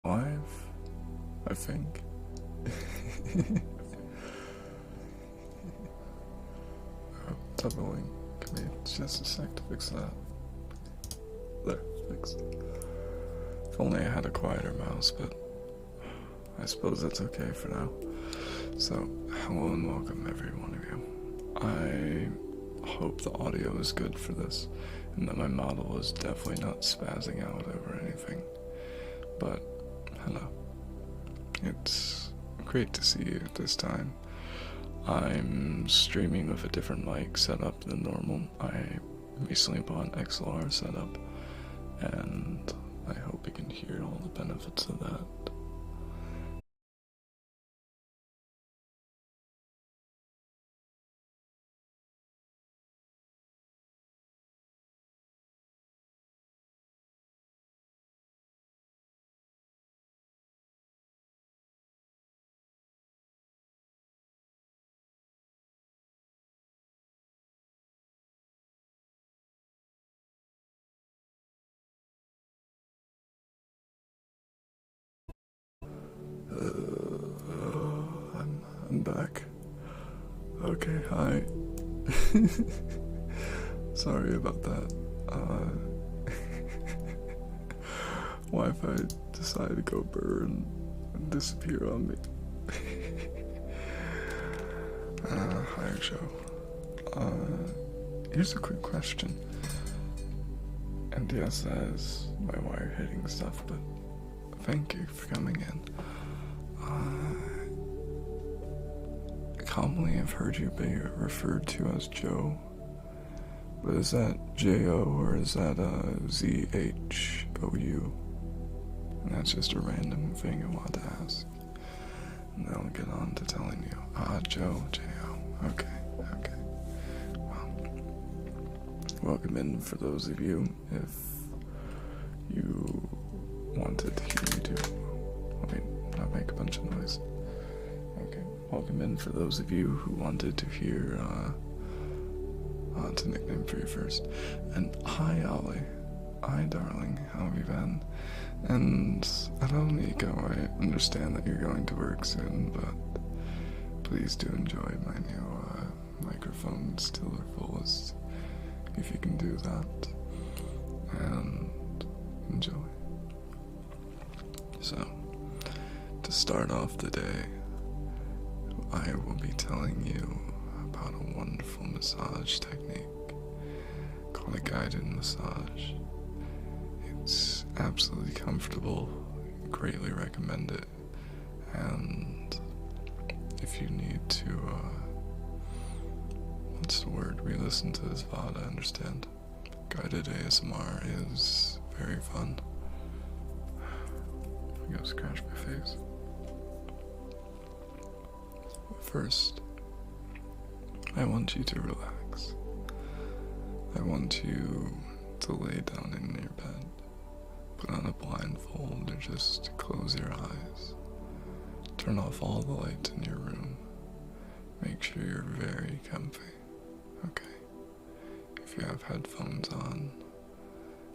Live, I think. Doubling. Give me just a sec to fix that. There, fixed. If only I had a quieter mouse, but I suppose that's okay for now. So, hello and welcome every one of you. I hope the audio is good for this, and that my model is definitely not spazzing out over anything. But, hello. It's great to see you this time. I'm streaming with a different mic setup than normal. I recently bought an XLR setup, and I hope you can hear all the benefits of that. I'm back. Okay, hi. Sorry about that. Wi-Fi decided to go burn and disappear on me. Hi, Joe. Here's a quick question. And yes, that is my wire hitting stuff, but thank you for coming in. Commonly I've heard you be referred to as Joe, but is that J-O or is that Z-H-O-U? And that's just a random thing I wanted to ask. And then I'll get on to telling you. Joe, J-O. Okay. Well, welcome in for those of you. If you wanted to hear me do, not make a bunch of noise. Okay, welcome in for those of you who wanted to hear, it's a nickname for you first. And hi, Ollie. Hi, darling. How have you been? And hello, Nico. I understand that you're going to work soon, but please do enjoy my new microphone to the fullest, if you can do that. And enjoy. So, to start off the day, I will be telling you about a wonderful massage technique called a guided massage. It's absolutely comfortable, greatly recommend it, and if you need to, re-listen to this VOD, I understand. Guided ASMR is very fun. I'm gonna scratch my face. First, I want you to relax. I want you to lay down in your bed, put on a blindfold, or just close your eyes. Turn off all the lights in your room. Make sure you're very comfy. Okay. If you have headphones on,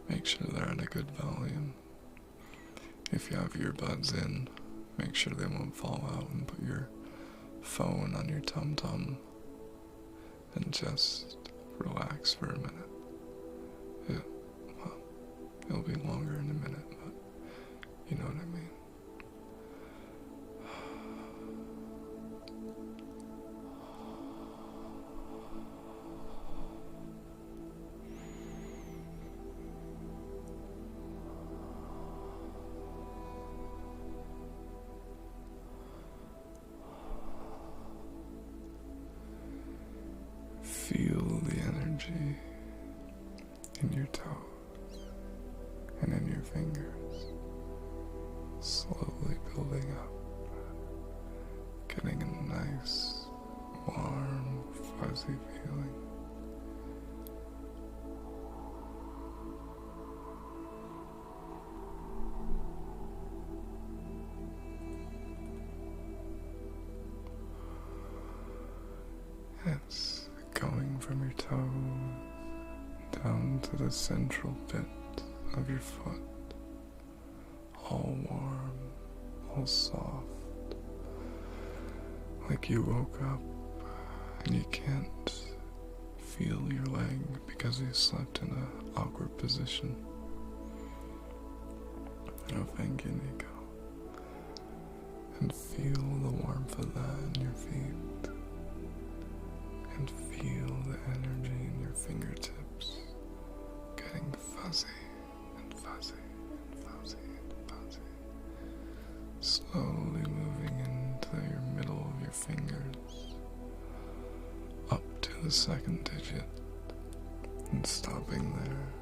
make sure they're at a good volume. If you have earbuds in, make sure they won't fall out, and put your phone on your tum-tum and just relax for a minute. It'll be longer in a minute, but you know what I mean. Feel the energy in your toes and in your fingers, slowly building up, getting a nice, warm, fuzzy feeling. It's going from your toes down to the central bit of your foot, all warm all soft. Like you woke up and you can't feel your leg because you slept in an awkward position. Oh, thank you, Nico. And feel the warmth of that in your feet. And feel the energy in your fingertips getting fuzzy and fuzzy and fuzzy and fuzzy. Slowly moving into your middle of your fingers, up to the second digit, and stopping there.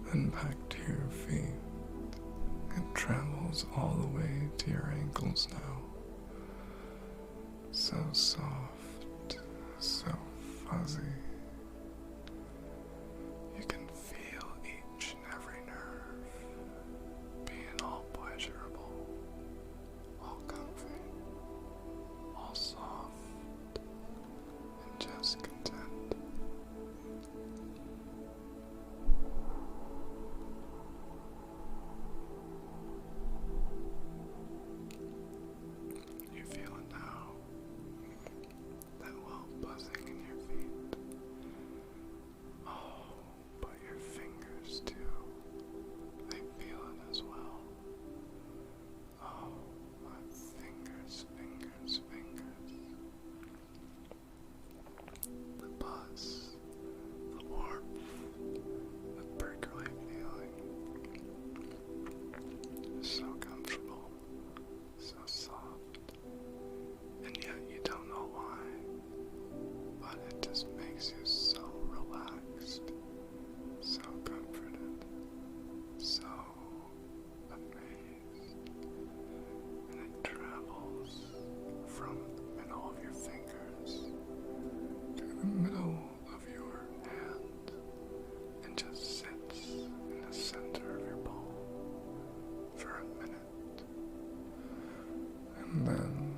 Then back to your feet. It travels all the way to your ankles now. So soft, so fuzzy. You can feel each and every nerve being all pleasurable, all comfy, all soft, and just content. You feel it now, that well buzzing in your feet. Oh, but your fingers too, they feel it as well. Oh, my fingers, fingers, fingers. The buzz, the warmth, the prickly feeling. So comfortable, so soft, and yet you don't know why, but it just makes you so relaxed, so comforted, so amazed, and it travels from the middle of your fingers to the middle of your hand and just sits in the center of your palm for a minute. And then,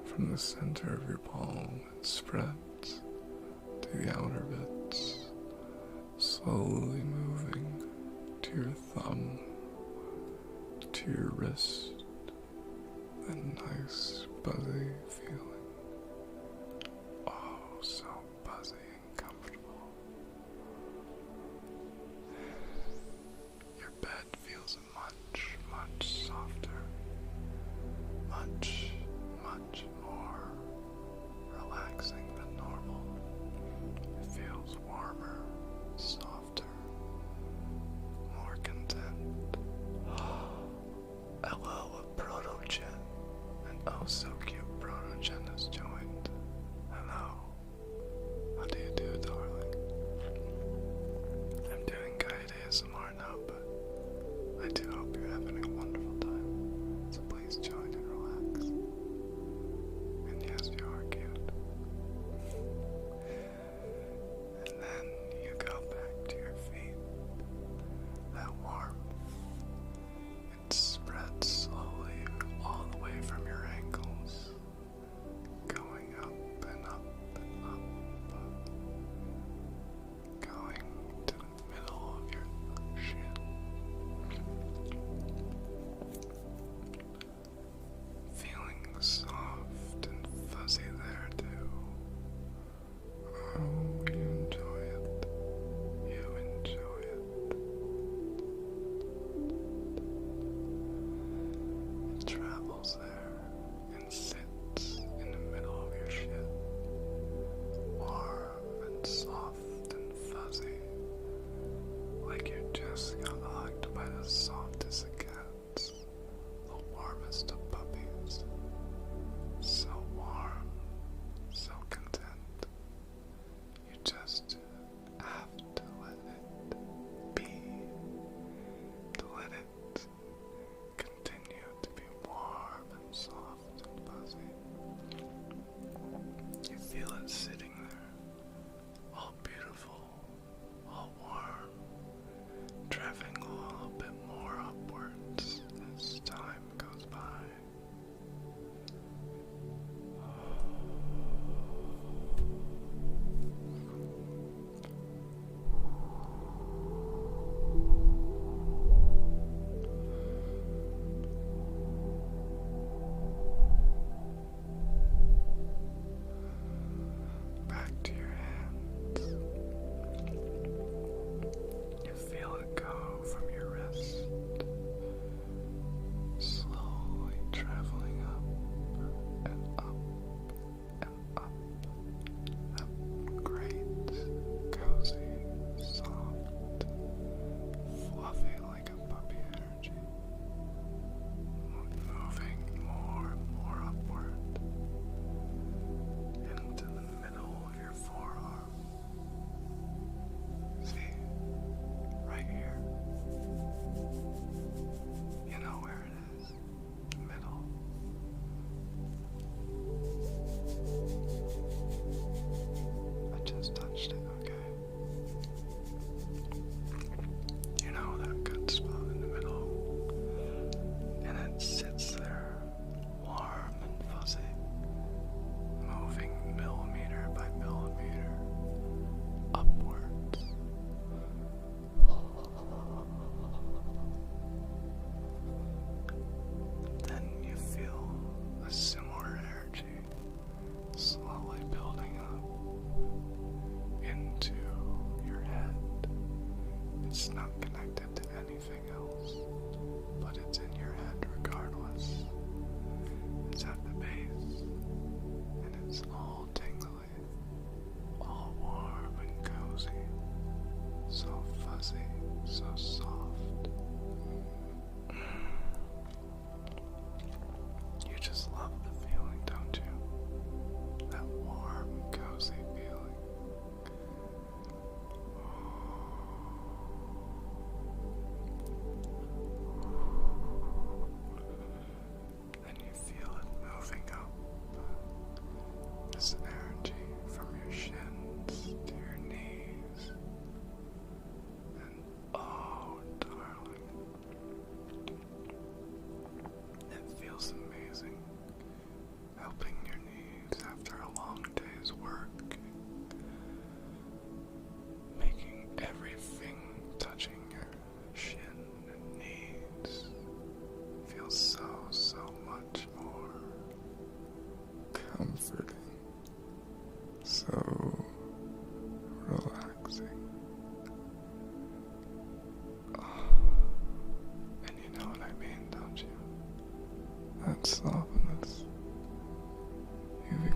from the center of your palm, it spreads to the outer bits, slowly moving to your thumb, to your wrist, that nice buzzy feeling. Oh, so buzzy and comfortable. Your bed feels much, much softer. Much, much more relaxing than normal. It feels warmer, softer, more content. Hello, a proto-chin, an oh so cute proto-chin.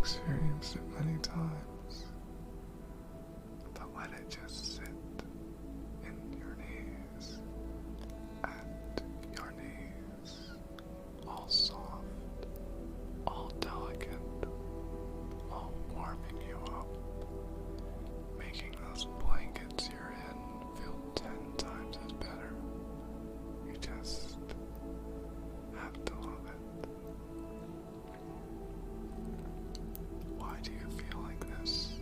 experienced it many times, but let it just sit in your knees, at your knees, all soft, all delicate, all warming you up, making those blankets you're in feel 10 times as better. You just have to love it. Why do you feel like this?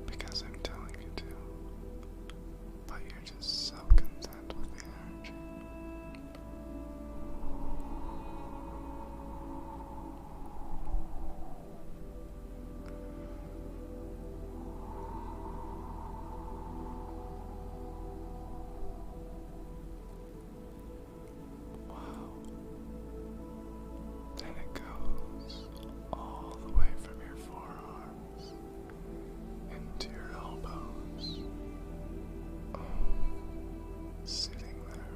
Because I'm telling you to. But you're just so content with the energy. Wow. Then it goes all the way from your forearms into your elbows. Oh, sitting there,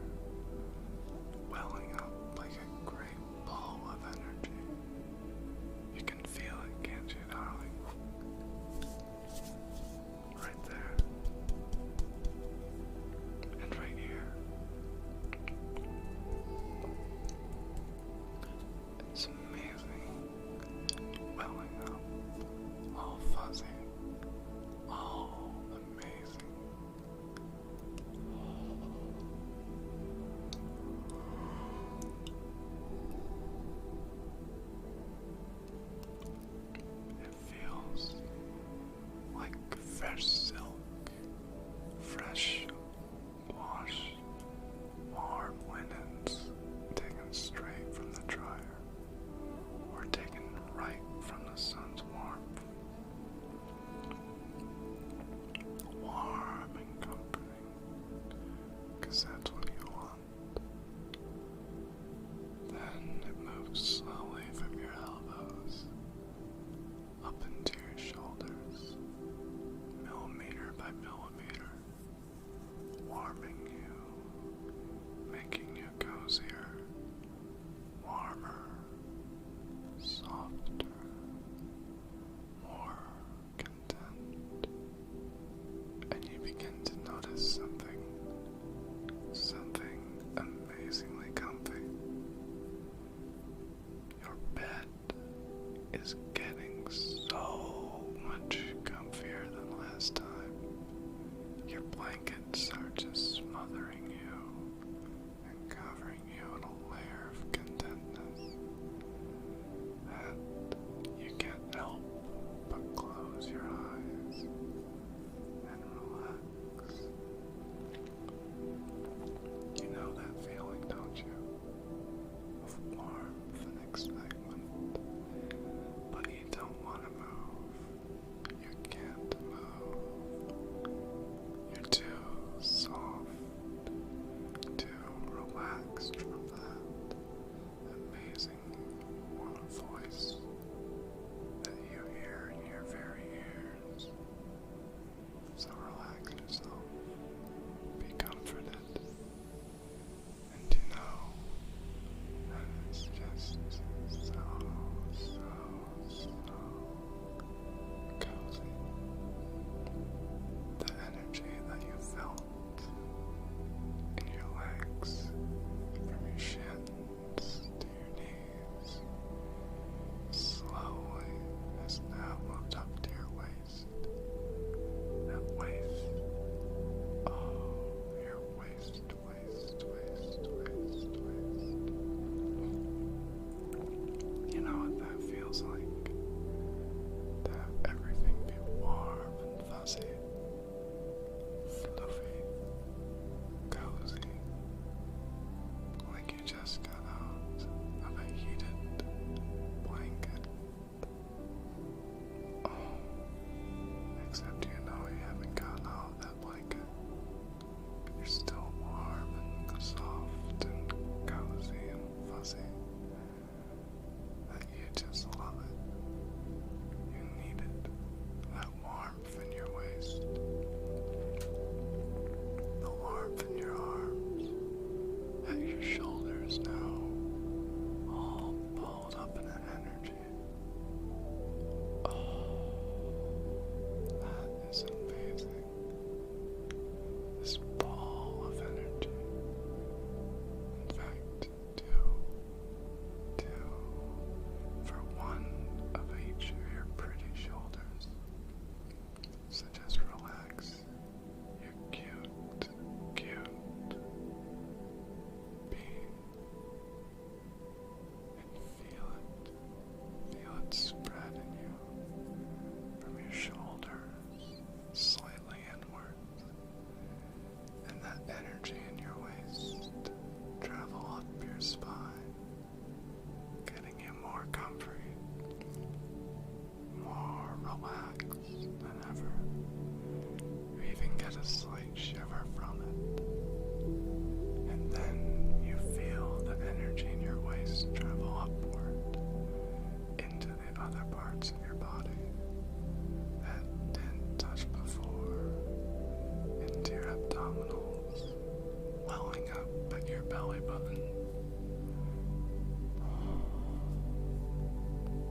welling up like a great ball of energy. You can feel it, can't you, darling? Right there. And right here. It's amazing. Welling up, all fuzzy, all amazing. It feels like fresh silk, fresh washed, warm linens taken straight from the dryer, or taken right from the sun's warmth. Warm and comforting, 'cause that's what you want. Then it moves slowly from your elbows up into your shoulders, millimeter by millimeter, warming you, making you cozier, warmer, softer, more content. And you begin to notice something amazingly comfy. Your bed is getting so much comfier than last time. Your blankets are just smothering you and covering you in a layer of contentness that you can't help but close your eyes and relax. You know that feeling, don't you? Of warmth and excitement. But you don't want to move. You can't move. You're too soft parts of your body that didn't touch before, into your abdominals, welling up at your belly button.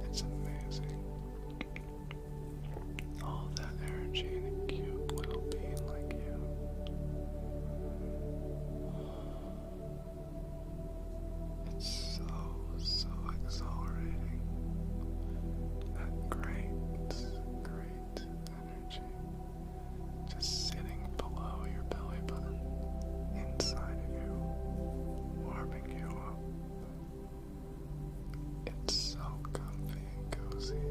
It's amazing. All that energy in a cute little being like you. It's so exhilarating. That great energy just sitting below your belly button, inside of you, warming you up. It's so comfy and cozy.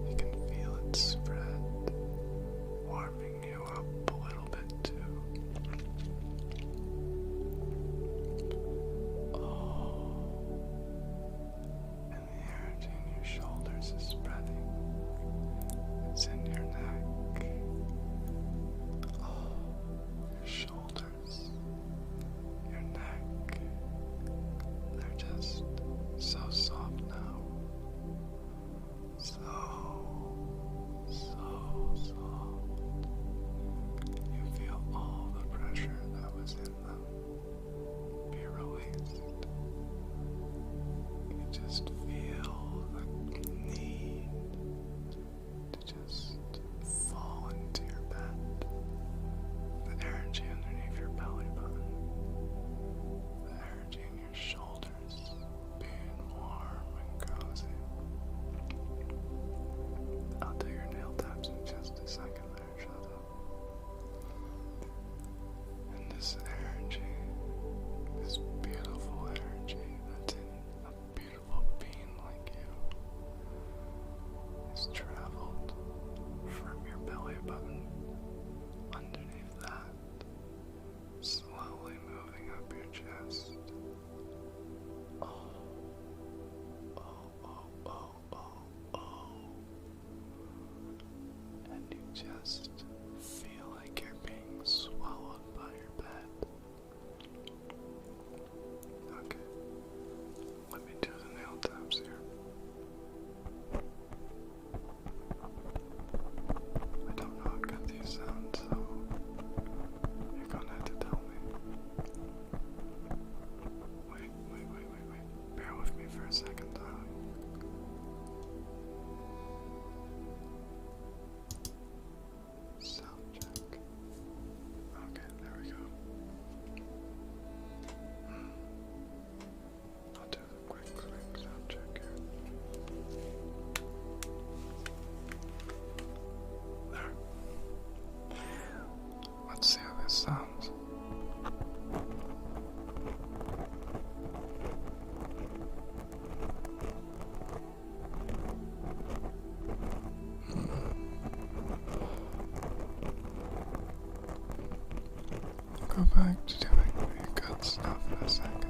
You can feel it spread, warming you up a little bit too. Oh, and the energy in your shoulders is spreading. It's in your neck. Oh, your shoulders, your neck, they're just so soft now. So soft. You feel all the pressure that was in them be released. You just feel the need to just fall into your bed. The energy underneath your belly button. The energy in your shoulders being warm and cozy. I'll do your nail taps in just a second there, shut up. And this energy, this beautiful energy that's in a beautiful being like you, has traveled from your belly button, underneath that, slowly moving up your chest. And you just feel like you're being swallowed by your bed. Okay, let me do the nail taps here. I don't know how good these sound, so you're gonna have to tell me. Wait. Bear with me for a second, darling. Sound check. Okay, there we go. I'll do a quick sound check here. There. Let's see how this sounds. Go back to doing your good stuff in a second.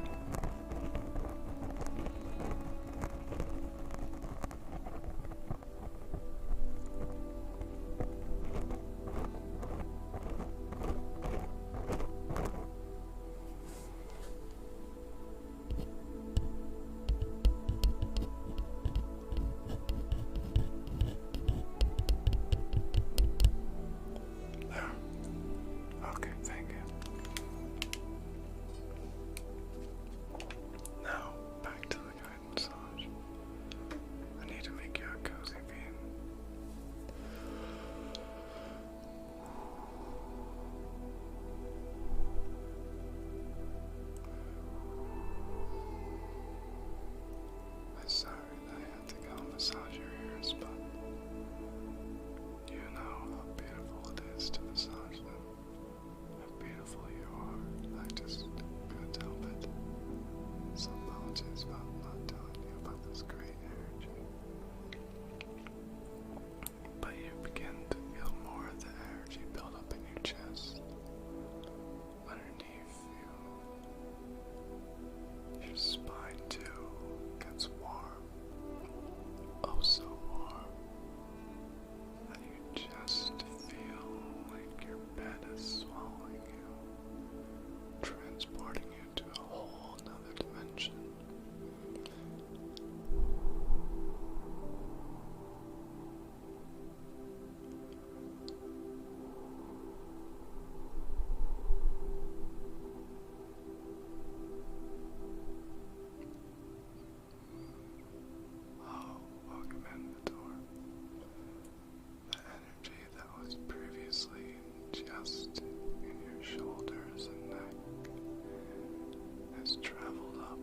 There. Okay, thank you. Now, back to the guided massage. I need to make you a cozy bean. I'm sorry that I had to go massage your ears, but you know how beautiful it is to massage them. How beautiful you are. I just couldn't help it. So apologies about not telling you about this great energy. But you begin to feel more of the energy build up in your chest, underneath you. Your spine too gets warm. Oh, chest, in your shoulders and neck has traveled up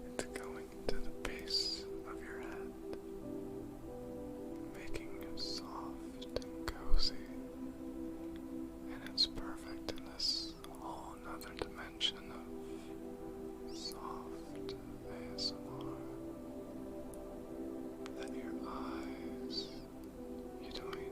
into going to the base of your head, making you soft and cozy, and it's perfect in this whole another dimension of soft ASMR. Let your eyes, you're doing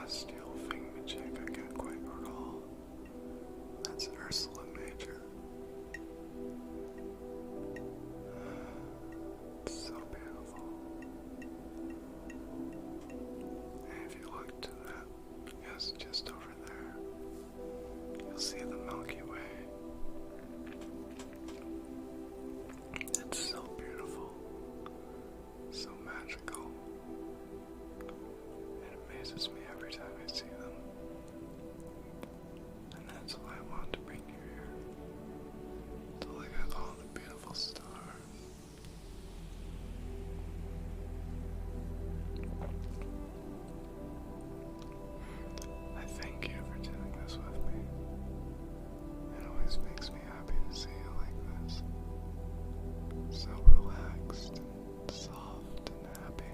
celestial thingamajig I can't quite recall. That's Ursula Major. It's so beautiful. And if you look to that, yes, just over there, you'll see the Milky Way. It's so beautiful, so magical. It amazes me every time I see them. And that's why I want to bring you here, to look at all the beautiful stars. I thank you for doing this with me. It always makes me happy to see you like this. So relaxed and soft and happy.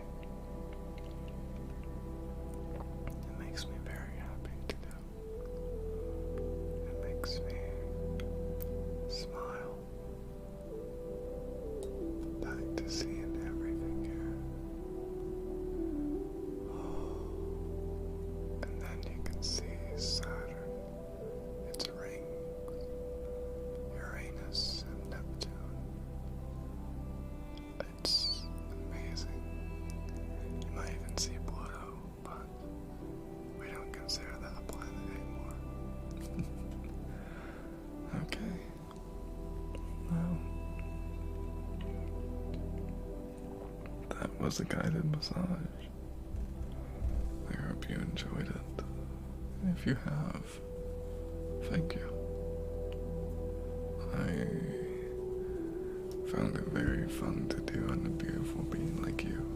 It makes me very happy to do. It makes me smile. Back to seeing everything here. And then you can see Saturn, its rings, Uranus and Neptune. It's amazing. You might even see Pluto, but we don't consider that a planet anymore. Okay. Well, that was a guided massage. I hope you enjoyed it. And if you have, thank you. I found it very fun to do on a beautiful being like you.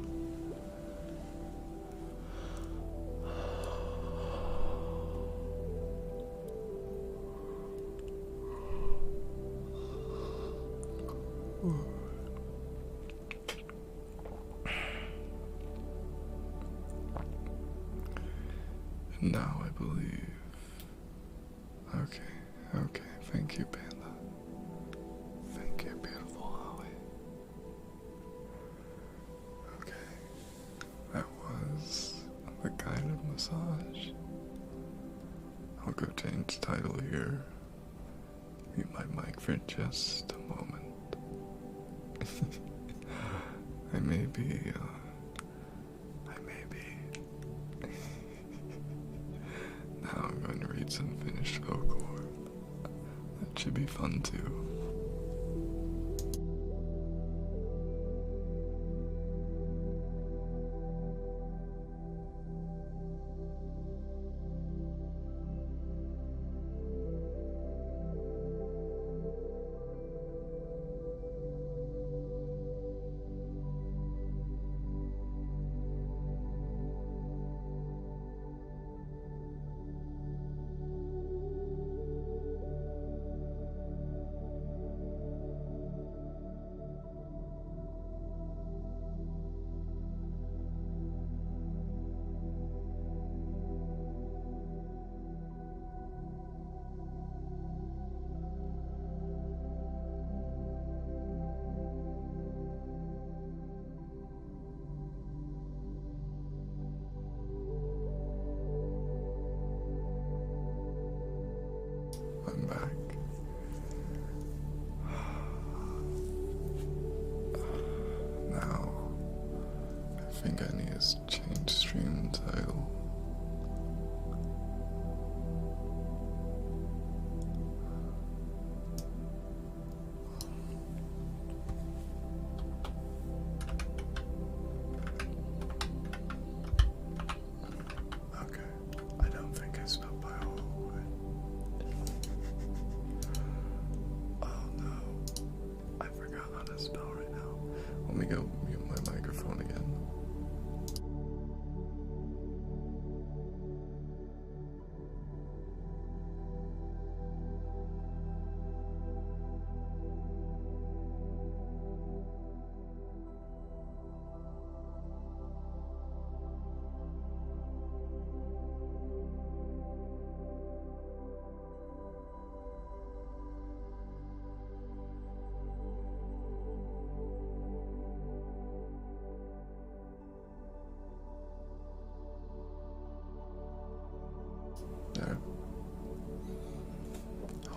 And now I believe. Okay, thank you, Panda. Thank you, beautiful Holly. Okay, that was the guided massage. I'll go change the title here. Mute my mic for just a moment. I may be. Now I'm going to read some Finnish folklore. That should be fun too.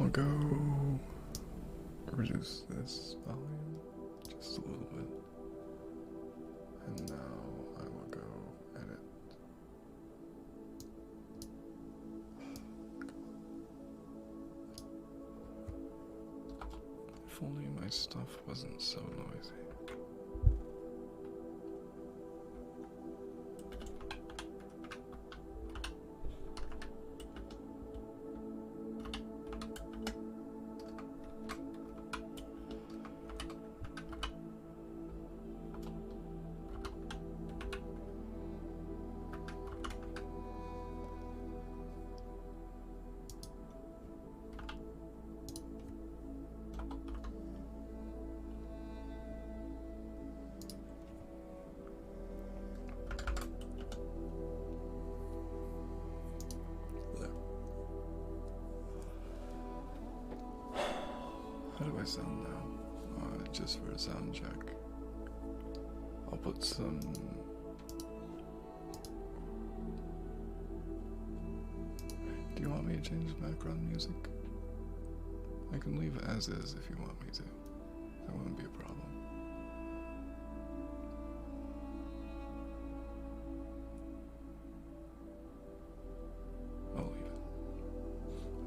I'll go reduce this volume just a little bit. And now I will go edit. If only my stuff wasn't so noisy. How do I sound now? Just for a sound check. I'll put some... Do you want me to change the background music? I can leave it as is if you want me to. That wouldn't be a problem. I'll leave it.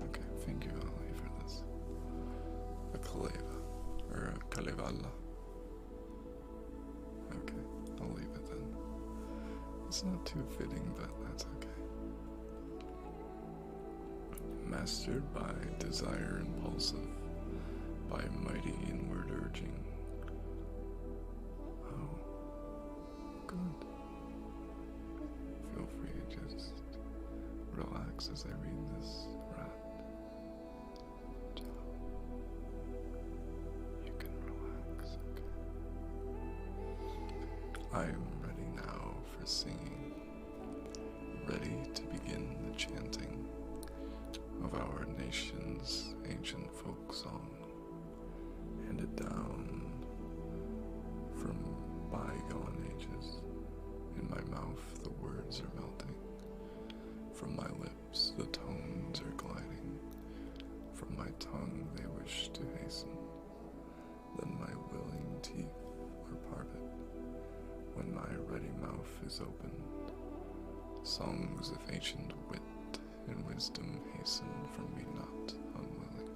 Okay, thank you, I'll leave for this. A kaleva, or a kalevala. Okay, I'll leave it then. It's not too fitting, but that's okay. Mastered by desire impulsive, by mighty inward urging. Oh, good. Feel free to just relax as I read this rat. You can relax, okay? I am ready now for singing, ready to begin the chanting of our nation's ancient folk song, handed down from bygone ages. In my mouth the words are melting, from my lips the tones are gliding, from my tongue they wish to hasten, then my willing teeth are parted, when my ready mouth is opened. Songs of ancient wit and wisdom hasten from me not unwilling.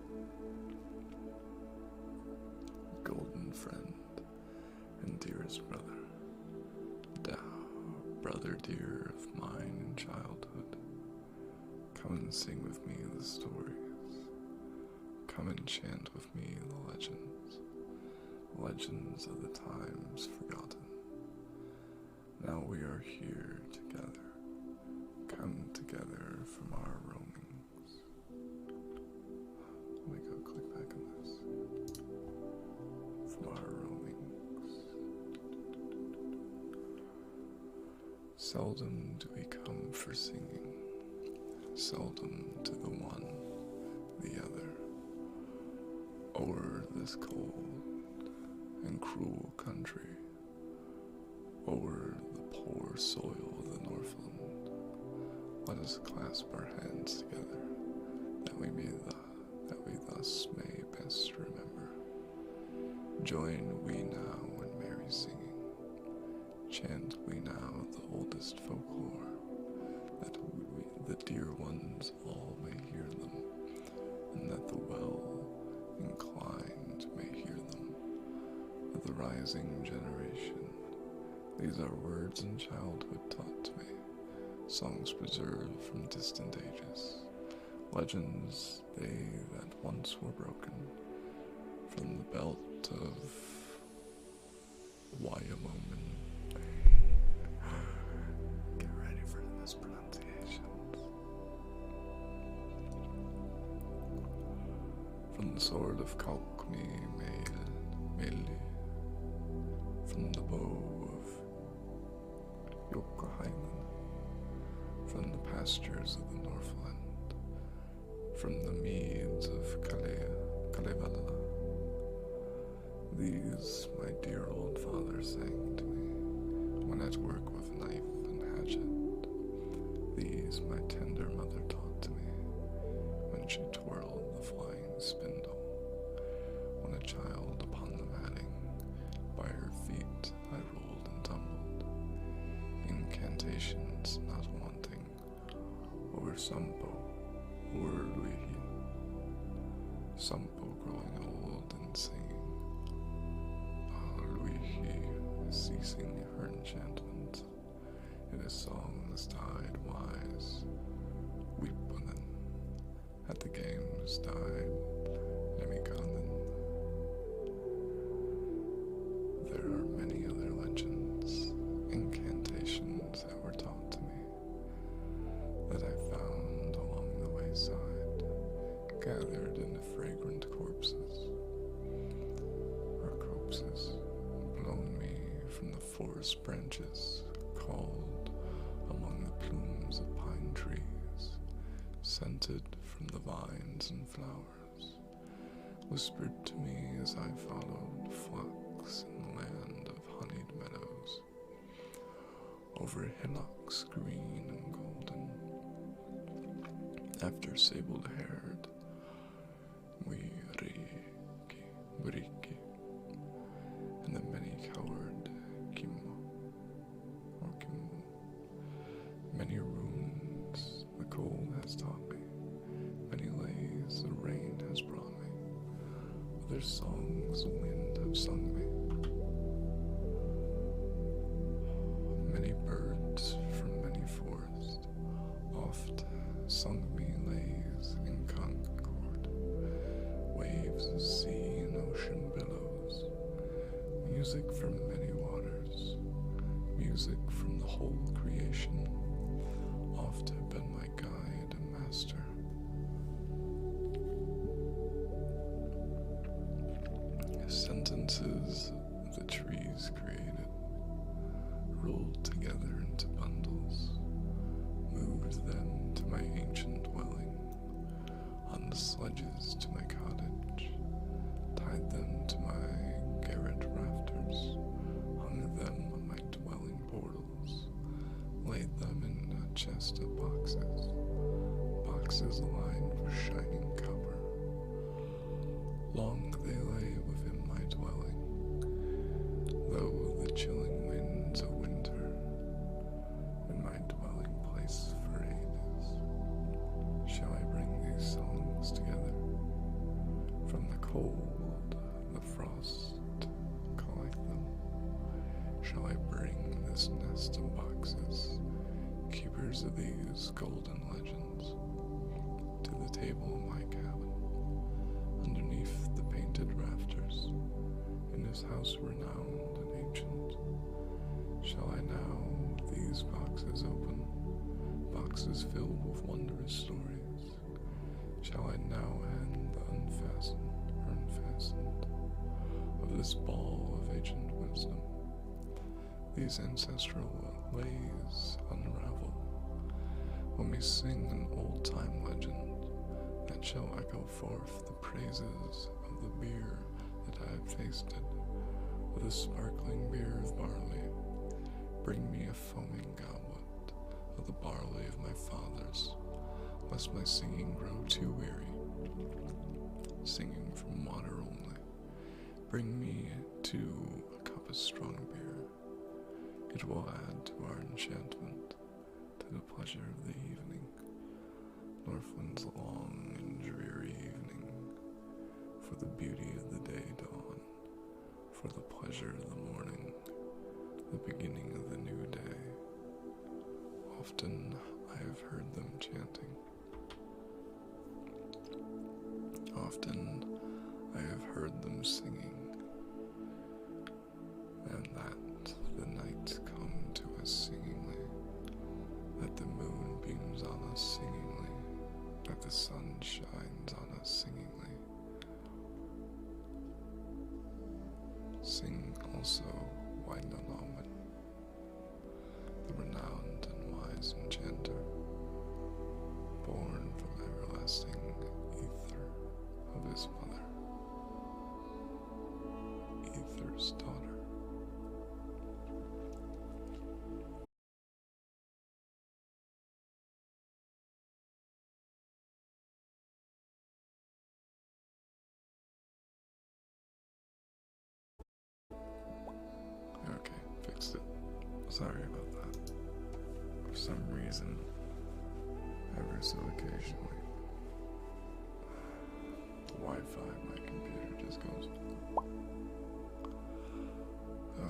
Golden friend and dearest brother, thou, brother dear of mine in childhood, come and sing with me the stories, come and chant with me the legends, legends of the times forgotten. Now we are here together, come together from our roamings. Let me go click back on this. From our roamings. Seldom do we come for singing, seldom to the one, the other, o'er this cold and cruel country, o'er the poor soil of the Northland. Let us clasp our hands together, that we thus may best remember. Join we now in merry singing, chant we now the oldest folklore, that the dear ones all may hear them, and that the well inclined may hear them. Of the rising generation, these are words in childhood taught to me, songs preserved from distant ages, legends they that once were broken, from the belt of Wyoming. Get ready for the mispronunciations. From the sword of Kalkmi Meli, from the bow of Yokohaiman, from the pastures of the Northland, from the meads of Kalevala. These my dear old father sang to me, when at work with knife and hatchet. These my tender mother taught to me, when she twirled the flying spindle. When a child upon the matting, by her feet I rolled and tumbled. Incantations not wanting, over Sampo, over Luigi. Sampo growing old and singing, Luigi ceasing her enchantment. In his songs died wise, Weepunen. At the games died Nemiganen. There are many other legends, incantations that were taught to me, that I found along the wayside, gathered in the fragrant corpses, or corpses blown me from the forest branches, called among the plumes of pine trees, scented from the vines and flowers, whispered to me as I followed flocks in the land of honeyed meadows, over hillocks green and golden, after sable-haired Briki, and the many-colored Kimmo, or Kimmo. Many runes the cold has taught me, many lays the rain has brought me, other songs the wind have sung me. Many birds from many forests oft sung me lays in concord, waves of sea and ocean billows, music from many waters, music from the whole creation, oft have been my guide and master. Sentences the trees created, rolled together into bundles, moved them to my ancient dwelling, on the sledges to my cottage, tied them to my garret rafters, hung them on my dwelling portals, laid them in a chest of boxes, boxes lined with shining copper. Long they lay within my dwelling, though the chilling winds of winter, in my dwelling place for ages. Shall I bring these songs together? From the cold, the frost, collect them. Shall I bring this nest of boxes, keepers of these golden legends, to the table of my cabin, underneath the painted rafters, in this house renowned and ancient? Shall I now these boxes open, boxes filled with wondrous stories? Shall I now hand the unfastened of this ball of ancient wisdom? These ancestral lays unravel, when we sing an old-time legend that shall echo forth the praises of the beer that I have tasted, with a sparkling beer of barley. Bring me a foaming goblet of the barley of my fathers, lest my singing grow too weary, singing from water only. Bring me, too, a cup of strong beer. It will add to our enchantment, to the pleasure of the evening, Northland's long and dreary evening, for the beauty of the day dawn, for the pleasure of the morning, the beginning of the new day. Often I have heard them chanting. Often I have heard them singing, and that the night come to us singingly, that the moon beams on us singingly, that the sun shines on us singingly. Sing also Wainainawen, the renowned and wise enchanter, born from everlasting ether of his mother, Ether's daughter. Sorry about that. For some reason, ever so occasionally, the Wi-Fi on my computer just goes.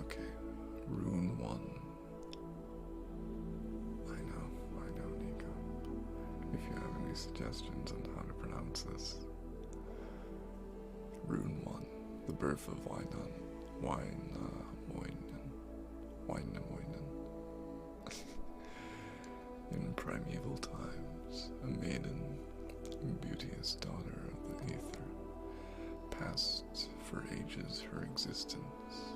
Okay, Rune 1. I know, Nico. If you have any suggestions on how to pronounce this. Rune 1. The birth of Wainamoinen. In primeval times, a maiden, beauteous daughter of the Aether, passed for ages her existence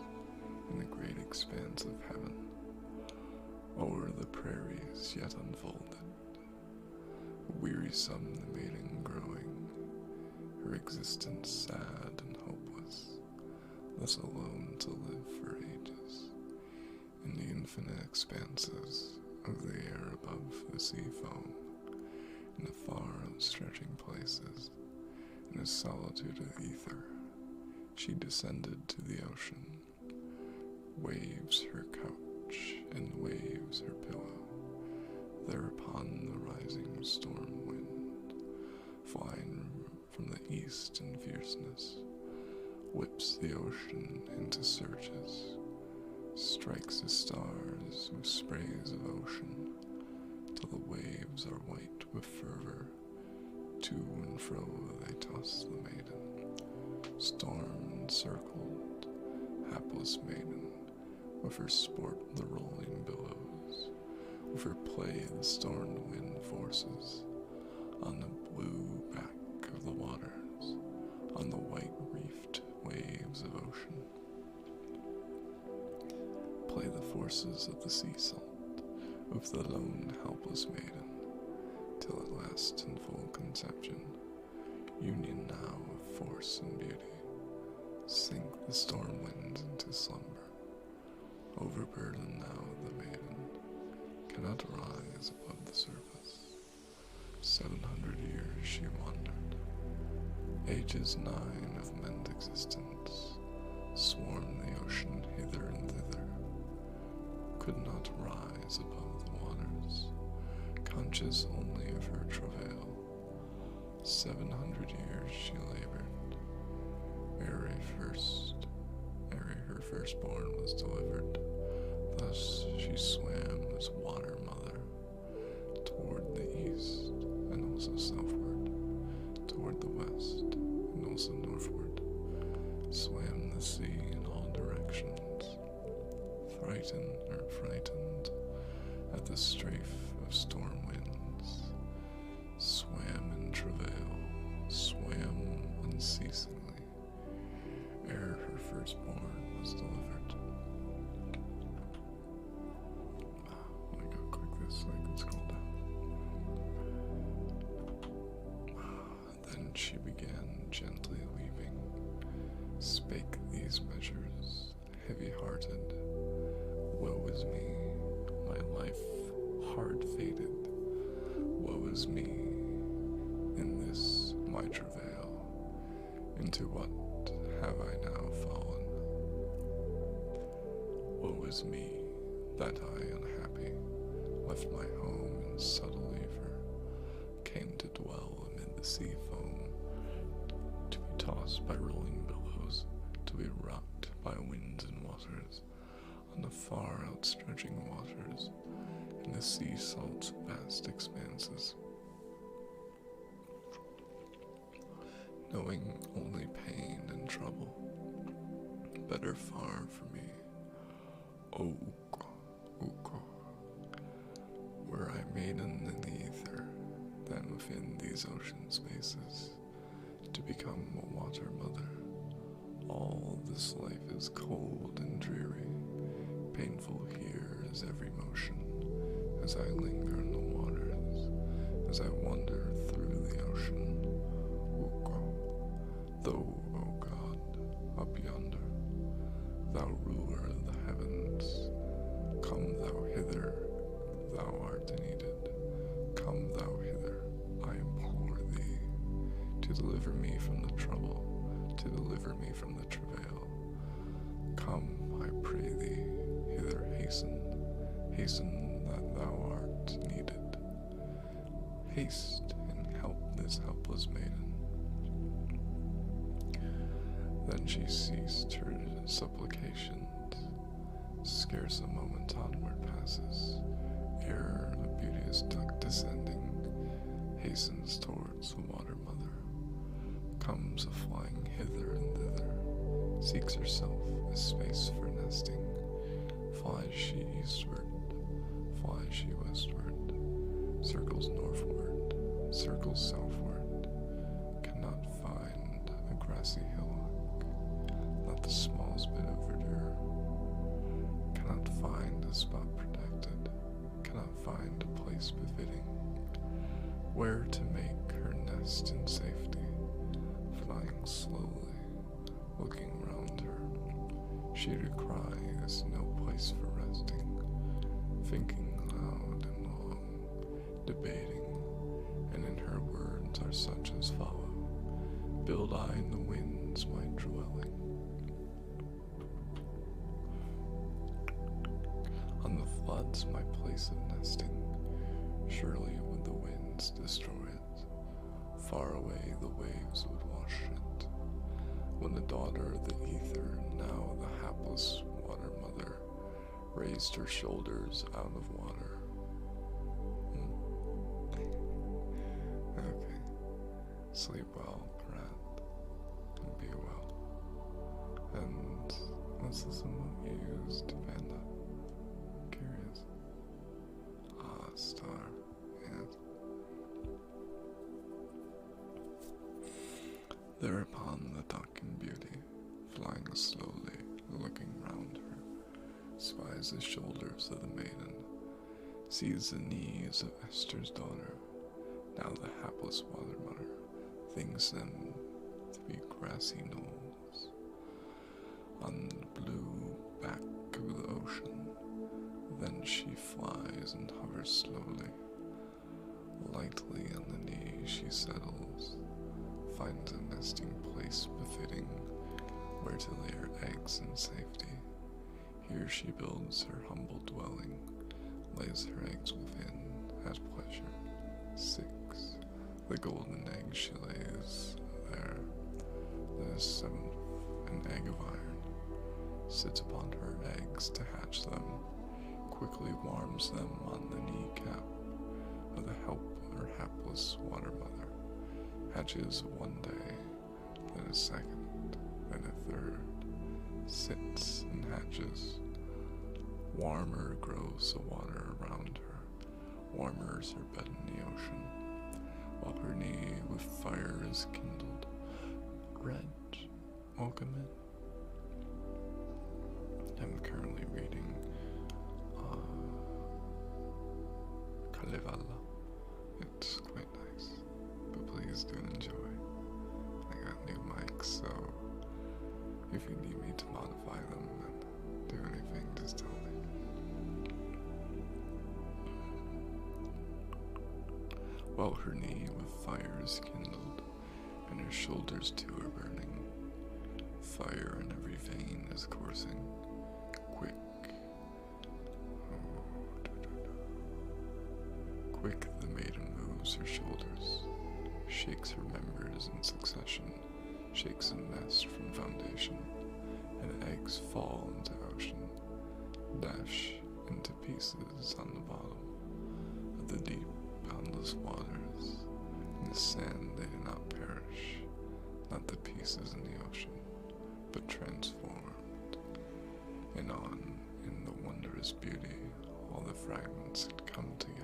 in the great expanse of heaven. O'er the prairies yet unfolded, wearisome the maiden growing, her existence sad and hopeless, thus alone to live for ages, in the infinite expanses of the air above the sea foam, in the far outstretching places, in the solitude of ether, she descended to the ocean, waves her couch and waves her pillow, thereupon the rising storm wind, flying from the east in fierceness, whips the ocean into surges, strikes the stars with sprays of ocean, till the waves are white with fervor, to and fro they toss the maiden, storm-encircled, hapless maiden, with her sport the rolling billows, with her play the stormed wind forces, on the blue back of the waters, on the white-reefed waves of ocean. Play the forces of the sea salt, with the lone helpless maiden, till at last in full conception, union now of force and beauty, sink the storm winds into slumber. Overburdened now the maiden cannot rise above the surface. 700 years she wandered, ages 9 of men's existence, swarmed the ocean hither and thither, could not rise above the waters, conscious only of her travail. 700 years she labored, ere her firstborn was delivered. Thus she swam as water mother, toward the east and also southward, toward the west and also northward, swam the sea in all directions, frightened at the strafe of storm winds, swam in travail, swam unceasingly, ere her firstborn was delivered. Let me go click this so I can scroll down. Then she began gently weeping, spake these measures, heavy-hearted. Woe is me, my life hard fated. Woe is me, in this my travail. Into what have I now fallen? Woe is me, that I, unhappy, left my home in subtle Aether, came to dwell amid the sea foam, to be tossed by rolling billows, to be rocked by winds and waters, on the far outstretching waters, in the sea salt's vast expanses, knowing only pain and trouble. Better far for me, Uko, were I maiden in the ether, than within these ocean spaces, to become a water mother. All this life is cold and dreary, painful here is every motion, as I linger in the waters, as I wander through the ocean. Uko, though, O God, up yonder, thou ruler of the heavens, come thou hither, thou art needed, come thou hither, I implore thee, to deliver me from the trouble, to deliver me from the travail. Come, I pray thee, hither hasten, hasten that thou art needed. Haste and help this helpless maiden. Then she ceased her supplications. Scarce a moment onward passes, ere a beauteous duck descending hastens towards the water mother, comes a-flying hither and thither, seeks herself a space for nesting. Flies she eastward, flies she westward, circles northward, circles southward, cannot find a grassy hillock, not the smallest bit of verdure, cannot find a spot protected, cannot find a place befitting, where to make her nest in safety, flying slowly, looking round her. She to cry is no place for resting, thinking loud and long, debating, and in her words are such as follow: build I in the winds my dwelling. On the floods my place of nesting, surely would the winds destroy it. Far away the waves would wash it. When the daughter of the ether, now the hapless water mother, raised her shoulders out of water. Okay. Sleep well, Brad, and be well. And what's this emote you used, Panda? I'm curious. Ah, star. Yes. Thereupon the duck in beauty, flying slowly, looking round her, spies the shoulders of the maiden, sees the knees of Esther's daughter, now the hapless water mother, thinks them to be grassy knolls. On the blue back of the ocean, then she flies and hovers slowly. Lightly on the knee she settles, finds a nesting place befitting, where to lay her eggs in safety. Here she builds her humble dwelling, lays her eggs within at pleasure. 6. The golden egg she lays there. The 7th, an egg of iron, sits upon her eggs to hatch them, quickly warms them on the kneecap of the hapless water mother, hatches one day, then a second, then a third, sits and hatches. Warmer grows the water around her, warmer is her bed in the ocean, while her knee with fire is kindled. Reg, welcome in. I'm currently reading Kalevala. It's quite nice, but please do enjoy. I got new mics, so if you need me to modify them and do anything, just tell me. While her knee with fire is kindled, and her shoulders too are burning, fire in every vein is coursing, quick. Quick the maiden moves her shoulders, shakes her members in succession, shakes a nest from foundation, and eggs fall into ocean, dash into pieces on the bottom of the deep, boundless waters. In the sand they do not perish, not the pieces in the ocean, but transformed. And on, in the wondrous beauty, all the fragments had come together,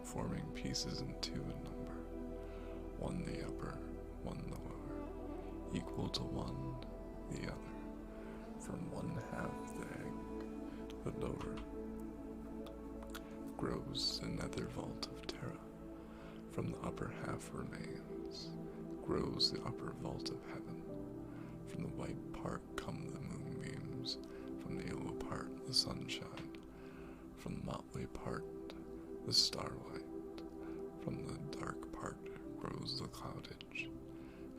forming pieces in 2 in number, one the upper, one the lower, equal to one the other. From one half the egg, the lower, grows the nether vault of Terra. From the upper half remains, grows the upper vault of heaven. From the white part come the moonbeams, from the yellow part the sunshine, from the motley part the starlight, from the dark part grows the cloudage,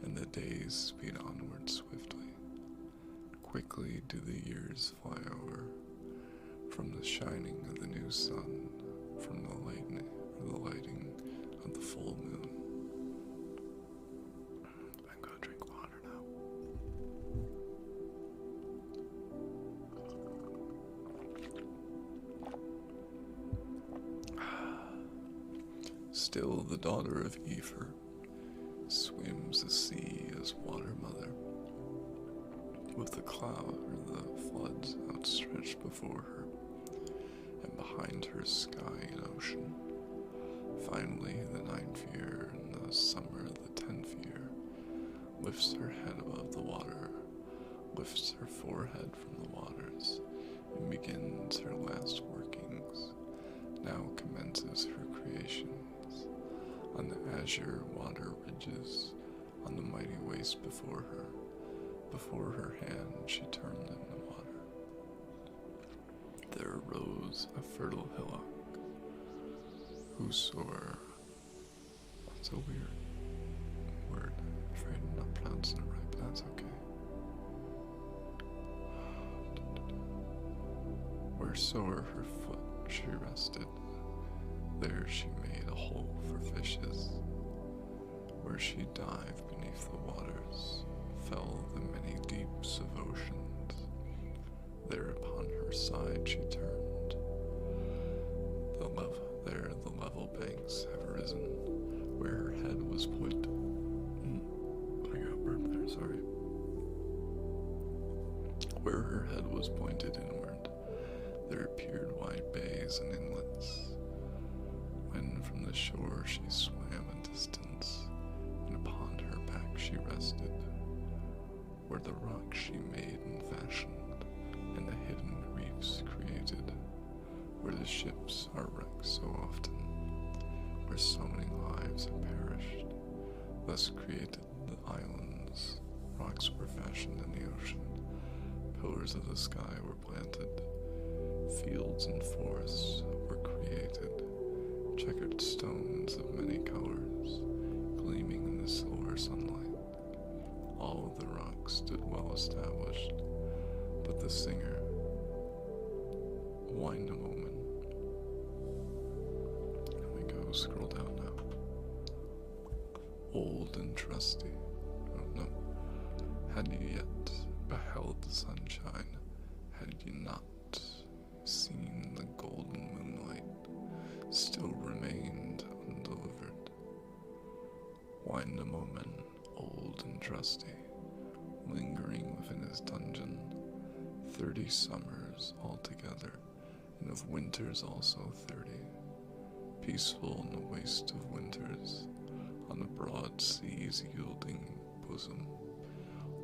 and the days speed onward swiftly. Quickly do the years fly over, from the shining of the new sun, from the lighting of the full moon. I'm gonna drink water now. Still the daughter of Ephor swims the sea as water mother, with the cloud or the floods outstretched before her, and behind her sky and ocean. Finally, the ninth year in the summer of the 10th year lifts her head above the water, lifts her forehead from the waters, and begins her last workings. Now commences her creations. On the azure water ridges, on the mighty waste before her hand she turned in the water. There arose a fertile hillock, whose soar, that's a weird word, I'm afraid I'm not pronouncing it right, but that's okay. Where sore her foot she rested, there she made a hole for fishes. Where she dived beneath the waters, fell the many deeps of oceans. There upon her side she turned. There the level banks have risen, where her head was pointed. I got burped there, sorry. Where her head was pointed inward, there appeared wide bays and inlets. When from the shore she swam a distance, and upon her back she rested, where the rocks she made and fashioned, and the hidden reefs created, where the ships are wrecked so often, where so many lives have perished. Thus created the islands, rocks were fashioned in the ocean, pillars of the sky were planted, fields and forests were created, checkered stones of many colors, gleaming in the silver sunlight. All of the rocks stood well established, but the singer, wind a moment. Let me go scroll down now. Old and trusty, oh no, had you yet beheld the sunshine, had you not seen the golden moonlight, still remained undelivered. Wind a moment, old and trusty, lingering within his dungeon, 30 summers altogether, and of winters also 30, peaceful in the waste of winters, on the broad sea's yielding bosom,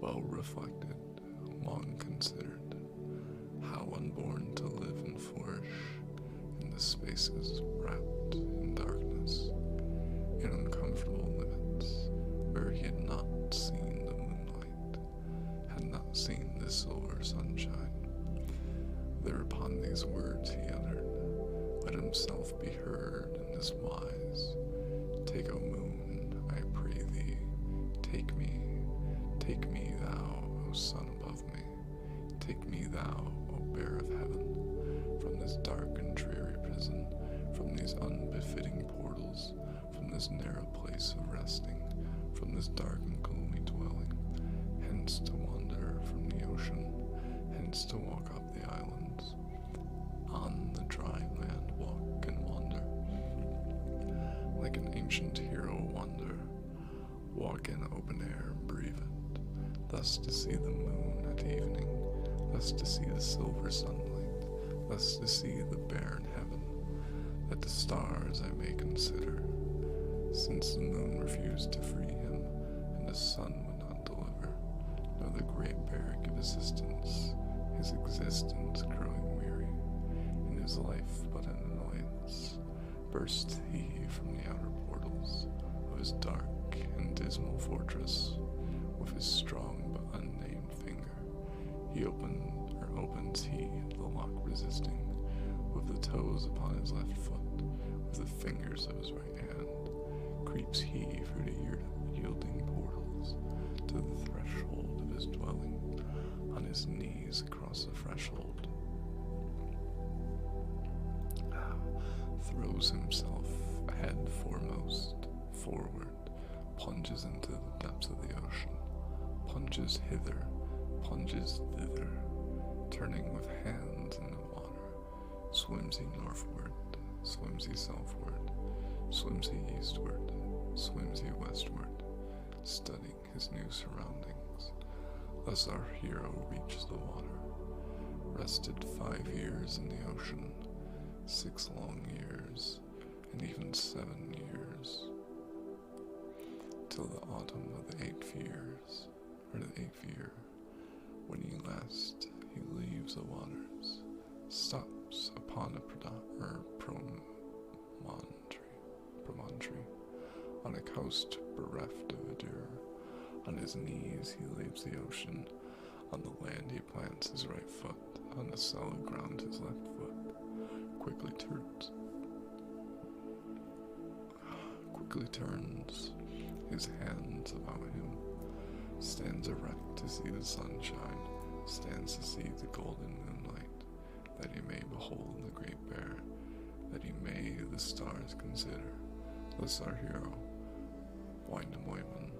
well reflected, long considered, how unborn to live and flourish in the spaces wrapped in darkness, in uncomfortable limits, where he had not seen the moonlight, had not seen the silver sunshine. Thereupon these words he uttered, let himself be heard in this wise, take, O moon, I pray thee, take me thou, O sun above me, take me thou, O bear of heaven, from this dark and dreary prison, from these unbefitting portals, from this narrow place of resting, from this dark and gloomy dwelling, hence to wander from the ocean, hence to walk up the islands, on the dry land walk and wander, like an ancient hero wander, walk in open air and breathe it, thus to see the moon at evening, thus to see the silver sunlight, thus to see the barren heaven, that the stars I may consider, since the moon refused to free him, and the sun would not deliver, nor the great bear give assistance, his existence growing weary, and his life but an annoyance, burst he from the outer portals of his dark and dismal fortress, with his strong but unnamed finger, he opens he the lock resisting, with the toes upon his left foot, with the fingers of his right hand, creeps he through the yielding portals to the threshold of his dwelling, on his knees across the threshold. throws himself head foremost, forward, plunges into the depths of the ocean, plunges hither, plunges thither, turning with hands in the water, swims he northward, swims he southward, swims he eastward, swims he westward, studying his new surroundings. Thus our hero reached the water, rested 5 years in the ocean, 6 long years, and even 7 years, till the autumn of the 8th years, or the 8th year, when he leaves the waters, stops upon a promontory, on a coast bereft of verdure. On his knees he leaves the ocean, on the land he plants his right foot, on the solid ground his left foot, quickly turns his hands about him, stands erect to see the sunshine, stands to see the golden moonlight, that he may behold the great bear, that he may the stars consider. Thus our hero, Wainamoinen.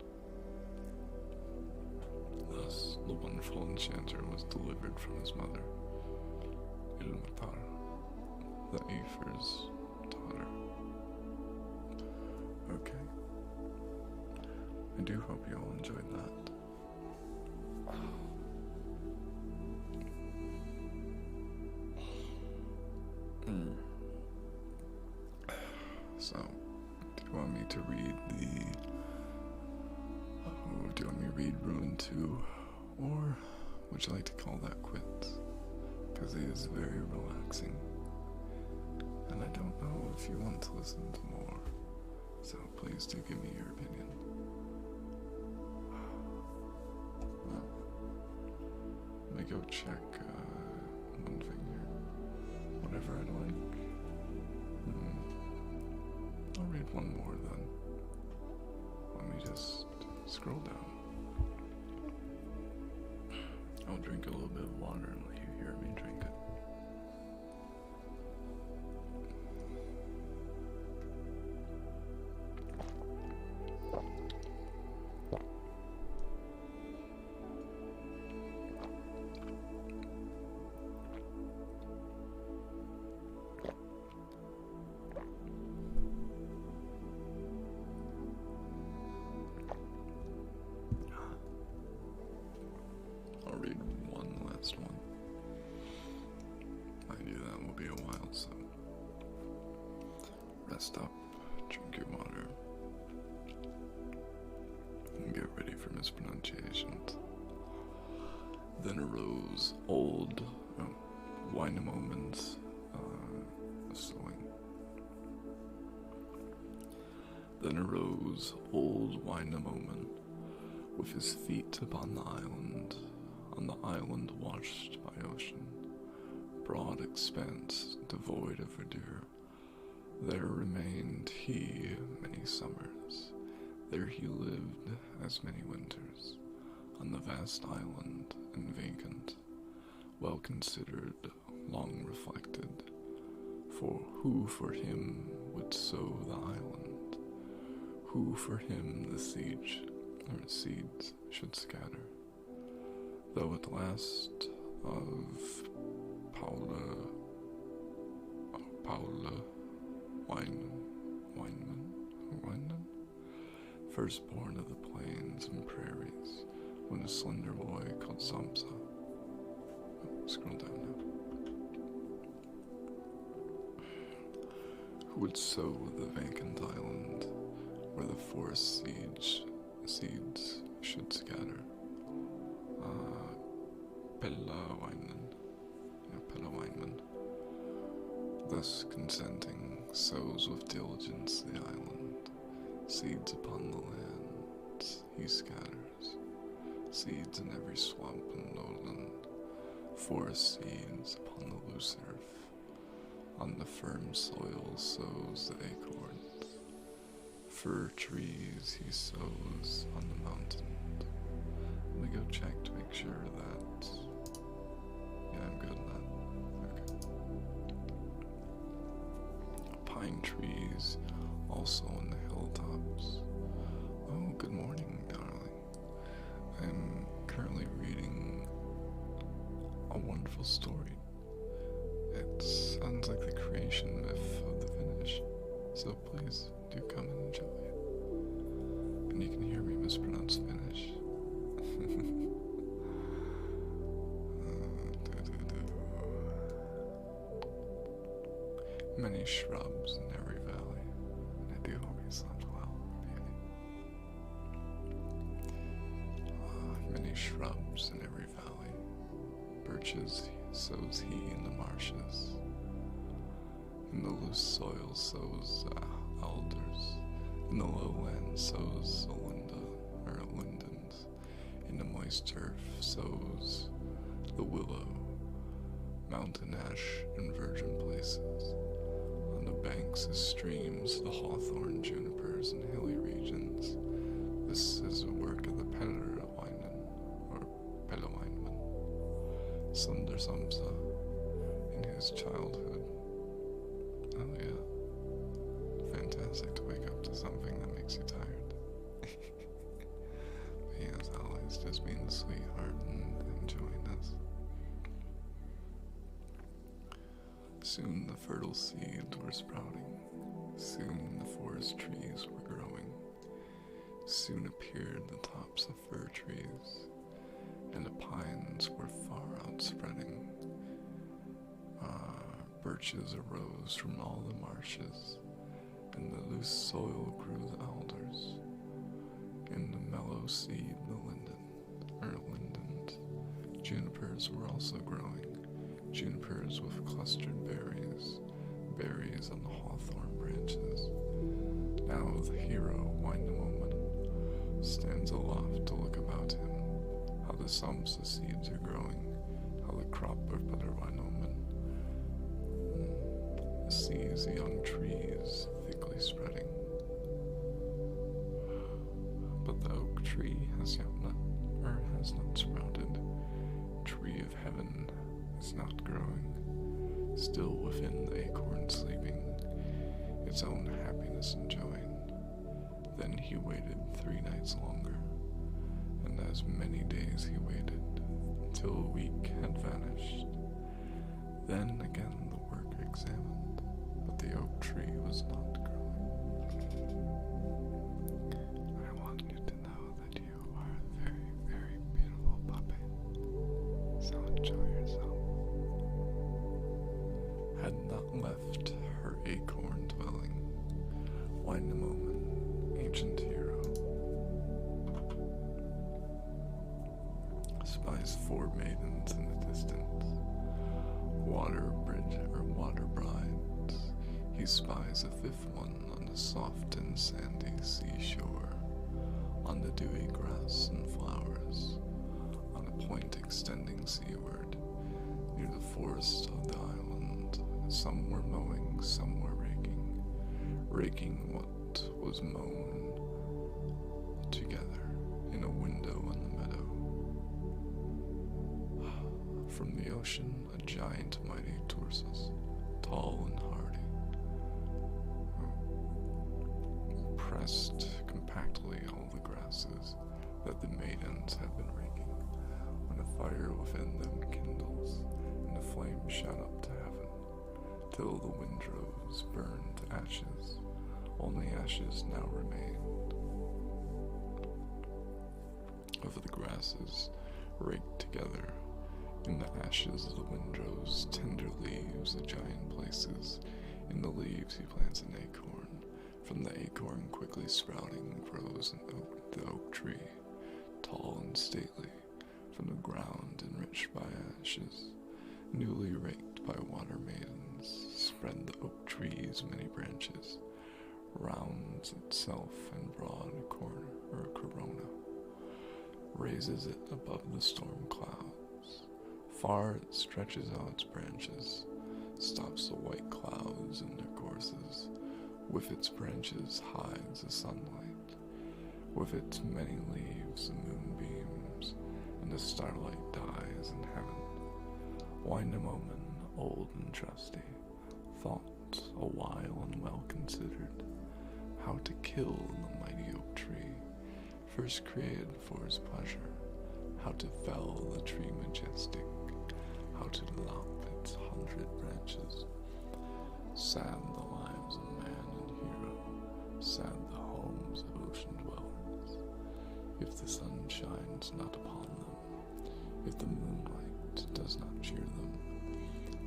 Thus the wonderful enchanter was delivered from his mother, Ilmatar, the Aephir's daughter. Okay. I do hope you all enjoyed that. So, do you want me to read Ruin 2, or would you like to call that quits? Because it is very relaxing, and I don't know if you want to listen to more, so please do give me your opinion. Well, let me go check one thing here. Whatever I'd like. I'll read one more then. Let me just scroll down. I'll drink a little bit of water and let you hear me drink it. I'll read one last one. I knew that will be a while, so rest up, drink your water, and get ready for mispronunciations. Then arose old Wainamoinen's sewing. Then arose old Wainamoinen, with his feet upon the island washed by ocean, broad expanse devoid of verdure. There remained he many summers, there he lived as many winters, on the vast island and vacant, well considered, long reflected, for who for him would sow the island, who for him the seeds should scatter. Though at last of Paula Weinman, firstborn of the plains and prairies, when a slender boy called Samsa. Scroll down now. Who would sow the vacant island, where the forest seeds should scatter. Pella Weinman, thus consenting, sows with diligence the island, seeds upon the land he scatters, seeds in every swamp and lowland, forest seeds upon the loose earth, on the firm soil sows the acorns, fir trees he sows on the mountain. Let me go check to make sure that, yeah, I'm good on that. Okay. pine trees, also on the hilltops. Oh, good morning, darling. I'm currently reading a wonderful story. It sounds like the creation myth of the Finnish, so please do come and enjoy it. And you can hear me mispronounce Finnish. Many shrubs in every valley, and I do hope you slept well, baby. Many shrubs in every valley, birches sows he in the marshes, in the loose soil sows alders, in the lowland sows lindens, in the moist turf sows the willow, mountain ash, and virgin places. On the banks of streams, the hawthorn, junipers, and hilly regions. This is the work of the Pellerwinen, or Pellerweinman, Sunder Samsa, in his childhood. Oh yeah, fantastic to wake up to something that makes you tired. But he, as always, just being a sweetheart and enjoying us. Soon the fertile seeds were sprouting, soon the forest trees were growing, soon appeared the tops of fir trees, and the pines were far outspreading. Birches arose from all the marshes, in the loose soil grew the alders, in the mellow seed the lindens. Junipers were also growing, junipers with clustered berries, berries on the hawthorn branches. Now the hero, Wainamoinen, stands aloft to look about him, how the Samsa seeds are growing, how the crop of Wainamoinen sees the young trees thickly spreading. But the oak tree has not sprouted. Tree of heaven is not growing, still within the acorn sleeping, its own happiness enjoying. Then he waited 3 nights longer, and as many days he waited, until a week had vanished. Then again the worker examined, but the oak tree was not growing. I want you to know that you are a very, very beautiful puppy, so enjoy yourself. Had not left her acorn dwelling, Wainamoinen, ancient hero, spies 4 maidens in the distance, water brides. He spies a 5th one on the soft and sandy seashore, on the dewy grass and flowers, on a point extending seaward, near the forest of the island. Some were mowing, some were raking what was mown together in a window on the meadow. From the ocean, a giant mighty torsus, tall and hardy, pressed compactly all the grasses that the maidens had been raking, when a fire within them kindles, and the flame shot up to heaven, till the windrows burned to ashes. Only ashes now remained. Of the grasses raked together, in the ashes of the windrows, tender leaves the giant places. In the leaves he plants an acorn. From the acorn quickly sprouting grows the oak tree, tall and stately, from the ground enriched by ashes. Newly raked by water maidens, spread the oak tree's many branches, rounds itself in broad corona, raises it above the storm clouds. Far it stretches out its branches, stops the white clouds in their courses. With its branches hides the sunlight. With its many leaves the moon beams, and the starlight dies in heaven. Wainamoinen, old and trusty, thought a while and well considered how to kill the mighty oak tree, first created for his pleasure, how to fell the tree majestic, how to lop its 100 branches. Sad the lives of man and hero, sad the homes of ocean dwellers, if the sun shines not upon them, if the moonlight does not cheer them.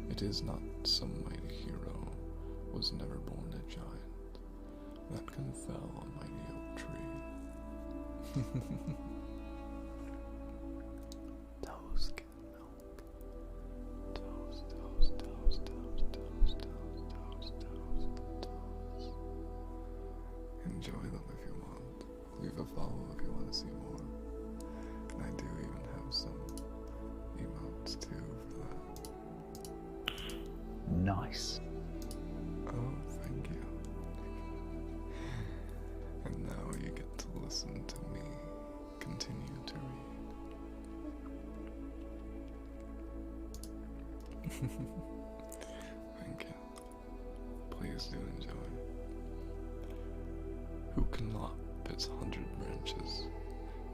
It is not some mighty hero was never born a giant that can fell a mighty oak tree. Toes get milk. Toes, toes, toes, toes, toes, toes, toes, toes, toes. Enjoy them if you want. Leave a follow if you want to see more. And I do even have some emotes too for that. Nice. Oh, thank you. And now you get to listen to me continue to read. Thank you. Please do enjoy. Who can lop its 100 branches?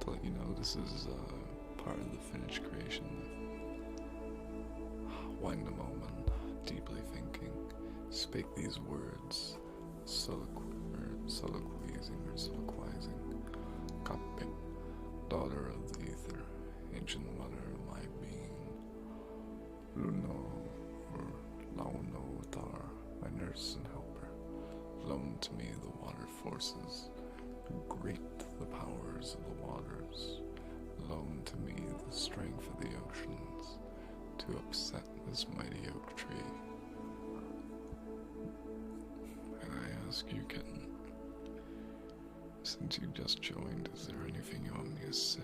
To let you know, this is part of the Finnish creation myth. Wainamoinen, deeply thinking, spake these words, soliloquizing, Kappe, daughter of the ether, ancient mother of my being, Luno or Launo Tar, my nurse and helper, loan to me the water forces, great the powers of the waters, loan to me the strength of the oceans, to upset this mighty oak tree. And I ask you, kitten, since you just joined, is there anything you want me to say,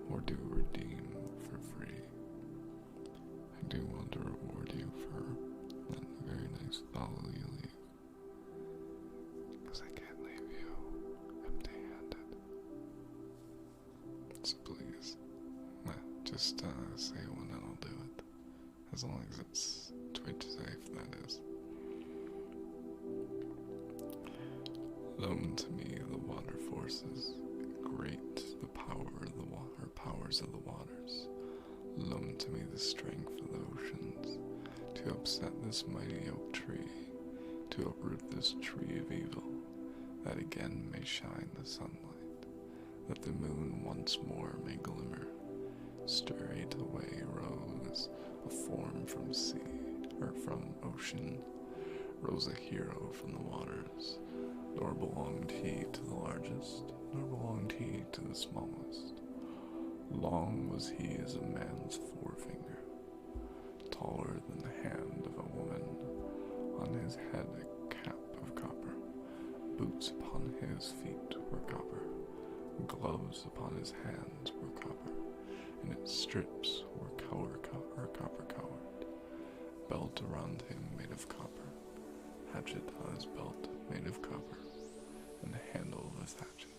or do redeem for free? I do want to reward you for that very nice follow you leave, because I can't leave you empty-handed. So please, just say when and I'll do it, as long as it's Twitch safe, that is. Loan to me the water forces, great the powers of the waters. Loan to me the strength of the oceans, to upset this mighty oak tree, to uproot this tree of evil, that again may shine the sunlight, that the moon once more may glimmer. Straight away rose a form from sea, or from ocean, rose a hero from the waters, nor belonged he to the largest, nor belonged he to the smallest. Long was he as a man's forefinger, taller than the hand of a woman, on his head a cap of copper, boots upon his feet were copper, gloves upon his hands were copper, and its strips were copper colored, belt around him made of copper, hatchet on his belt made of copper, and the handle of his hatchet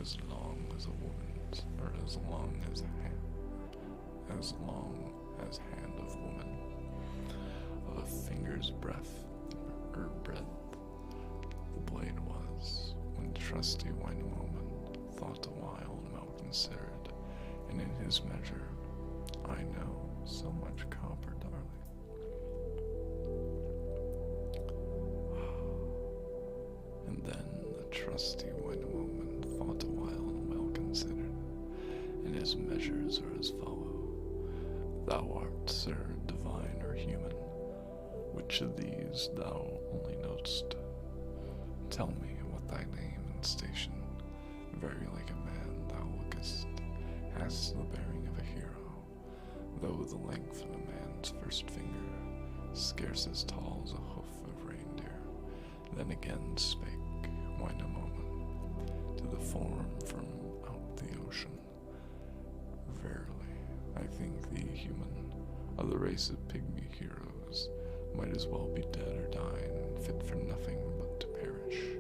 as long as a woman's, or as long as hand of woman, of a finger's breadth, the blade was, when trusty Wainamoinen thought a while and well considered, and in his measure, I know so much copper, darling. And then the trusty Wainamoinen thought a while and well considered, and his measures are as follow. Thou art, sir, divine or human, which of these thou only know'st? Tell me what thy name and station, very like a man thou lookest, hast the bearing of a hero, though the length of a man's first finger, scarce as tall as a hoof of reindeer. Then again spake Wainamoinen to the form from out the ocean. Verily, I think thee human, of the race of pygmy heroes, might as well be dead or dying, fit for nothing but to perish.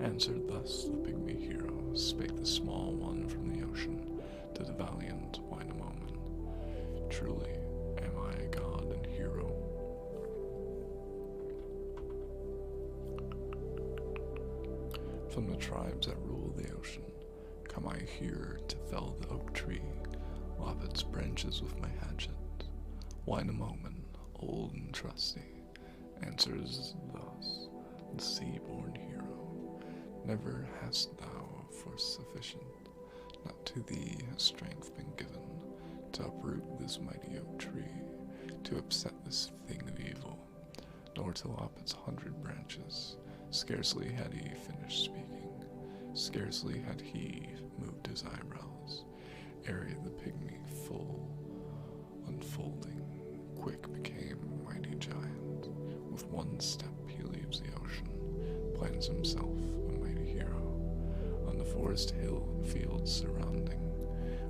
Answered thus the pygmy hero, spake the small one from the ocean to the valiant Wainamoinen. Truly am I a god and hero. From the tribes that rule the ocean, come I here to fell the oak tree, lop its branches with my hatchet. Wainamoinen, old and trusty, answers thus, the sea-born hero. Never hast thou force sufficient, not to thee has strength been given, to uproot this mighty oak tree, to upset this thing of evil, nor to lop its 100 branches. Scarcely had he finished speaking, scarcely had he moved his eyebrows, ere the pygmy full unfolding, quick became a mighty giant. With one step he leaves the ocean, plants himself a mighty hero, on the forest hill fields surrounding.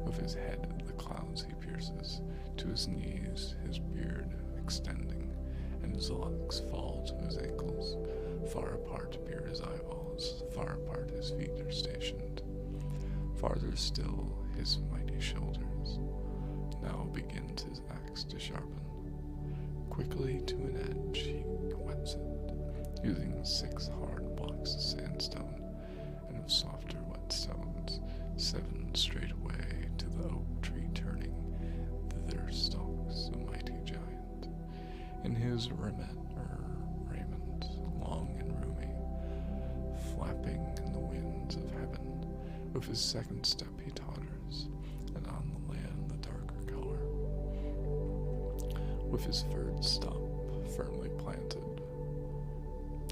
With his head the clouds he pierces, to his knees his beard extending, and his locks fall to his ankles. Far apart appear his eyeballs, far apart his feet are stationed. Farther still his mighty shoulders. Now begins his axe to sharpen. Quickly to an edge he whets it, using 6 hard blocks of sandstone, and of softer wet stones, 7 straightway to the oak tree turning. Thither stalks the mighty giant. In his raiment, long and roomy, flapping in the winds of heaven, with his second step he totters, and on the land the darker color. With his third stop firmly planted,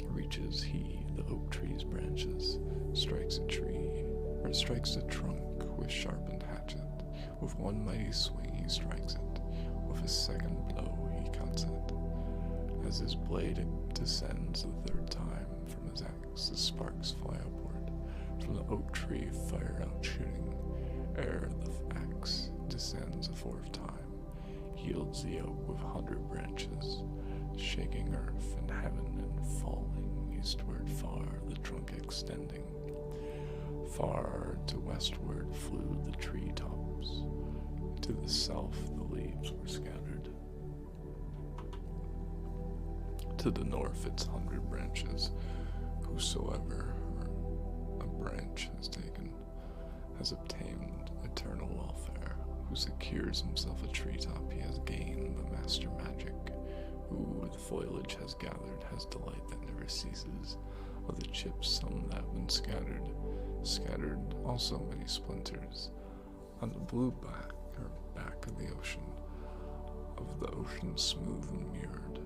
reaches he the oak tree's branches, strikes a trunk with sharpened hatchet. With one mighty swing he strikes it, with his second blow he cuts it. As his blade descends the third time from his axe, the sparks fly upward, from the oak tree fire out shooting. Ere the axe descends a fourth time, yields the oak with 100 branches, shaking earth and heaven and falling eastward far, the trunk extending. Far to westward flew the tree tops, to the south the leaves were scattered. To the north its 100 branches, whosoever a branch has taken, has obtained eternal welfare. Who secures himself a treetop, he has gained the master magic. Who the foliage has gathered, has delight that never ceases. Of the chips some that have been scattered also many splinters. On the blue back of the ocean, of the ocean smooth and mirrored,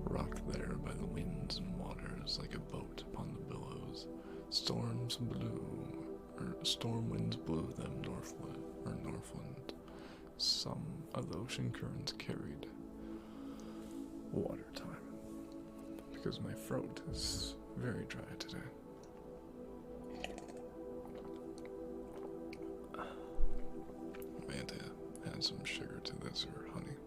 rocked there by the winds and waters like a boat upon the billows. Storm winds blew them northland. Some of the ocean currents carried. Water time, because my throat is very dry today. I had to add some sugar to this, or honey.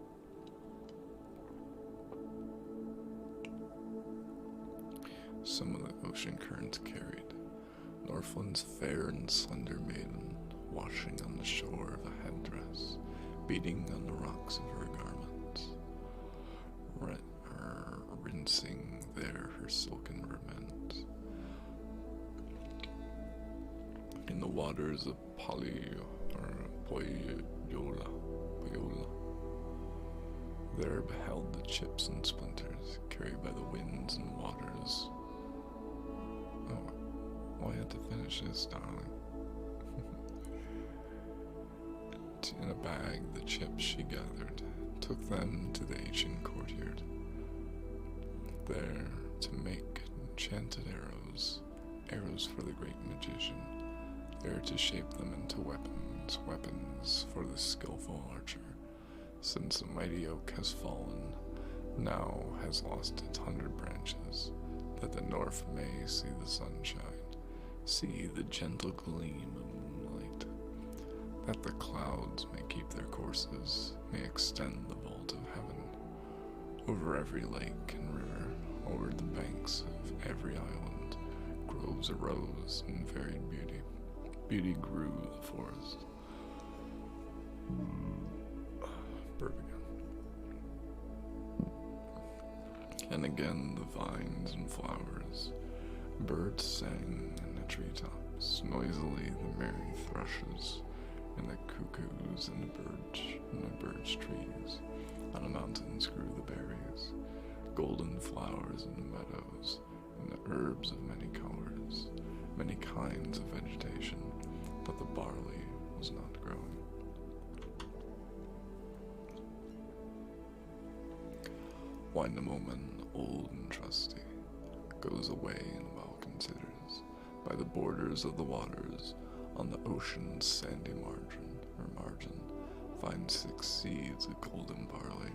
Some of the ocean currents carried. Northland's fair and slender maiden, washing on the shore of a headdress, beating on the rocks of her garments, rinsing there her silken raiment. In the waters of Poyola, there beheld the chips and splinters carried by the winds and waters. Oh, well, I had to finish this, darling. In a bag the chips she gathered, took them to the ancient courtyard, there to make enchanted arrows for the great magician, there to shape them into weapons for the skillful archer. Since the mighty oak has fallen, now has lost its 100 branches, that the north may see the sunshine, see the gentle gleam of moonlight, that the clouds may keep their courses, may extend the vault of heaven, over every lake and river, over the banks of every island, groves arose in varied beauty. Beauty grew the forest. Burp again. And again the vines and flowers, Birds sang in the treetops, noisily the merry thrushes, and the cuckoos in the birch trees. On the mountains grew the berries, golden flowers in the meadows, and the herbs of many colors, many kinds of vegetation, but the barley was not growing. Wainamoinen, old and trusty, goes away and well considers, by the borders of the waters, on the ocean's sandy margin, finds 6 seeds of golden barley,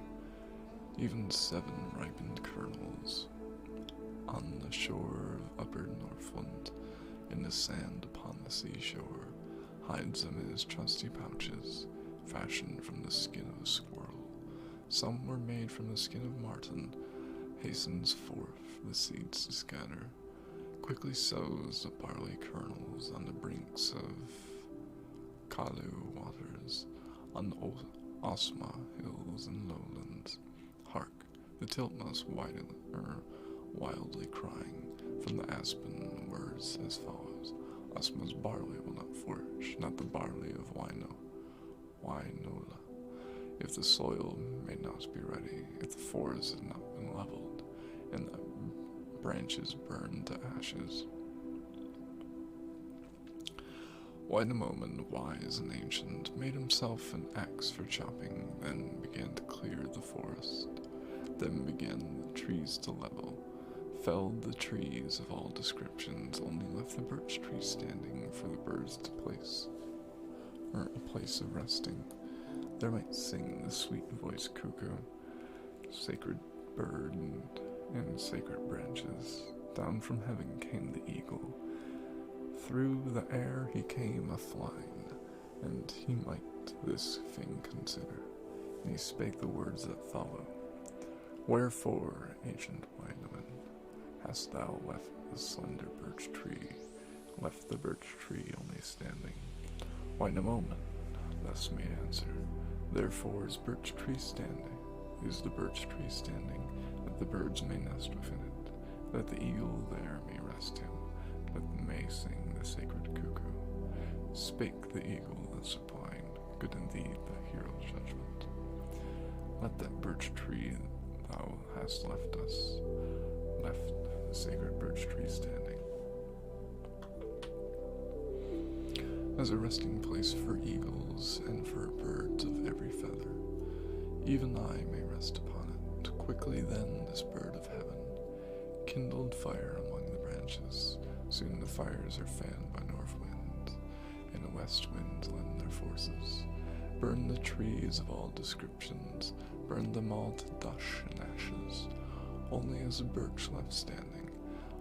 even 7 ripened kernels. On the shore of upper Northland, in the sand upon the seashore, hides them in his trusty pouches, fashioned from the skin of a squirrel. Some were made from the skin of marten, hastens forth the seeds to scatter, quickly sows the barley kernels on the brinks of Kalu waters, on the Osma hills and lowlands. Hark, the tiltmouse wildly crying from the aspen words as follows: Osma's barley will not flourish, not the barley of Wainola, if the soil may not be ready, if the forest has not been leveled, and the branches burned to ashes. Wainamoinen, wise and ancient, made himself an axe for chopping, then began to clear the forest. Then began the trees to level, felled the trees of all descriptions, only left the birch tree standing for the birds to place, or a place of resting. There might sing the sweet-voiced cuckoo, sacred bird and sacred branches. Down from heaven came the eagle. Through the air he came a-flying, and he might this thing consider, and he spake the words that follow. Wherefore, ancient Wainamoinen, hast thou left the slender birch tree, left the birch tree only standing? Wainamoinen thus made answer, therefore is birch tree standing, is the birch tree standing, that the birds may nest within it, that the eagle there may rest him, that may sing the sacred cuckoo. Spake the eagle thus replying, good indeed the hero's judgment. Let that birch tree thou hast left the sacred birch tree standing, as a resting place for eagles and for birds of every feather. Even I may rest upon it. Quickly then this bird of heaven kindled fire among the branches. Soon the fires are fanned by north winds, and the west winds lend their forces. Burn the trees of all descriptions, burn them all to dust and ashes. Only as a birch left standing,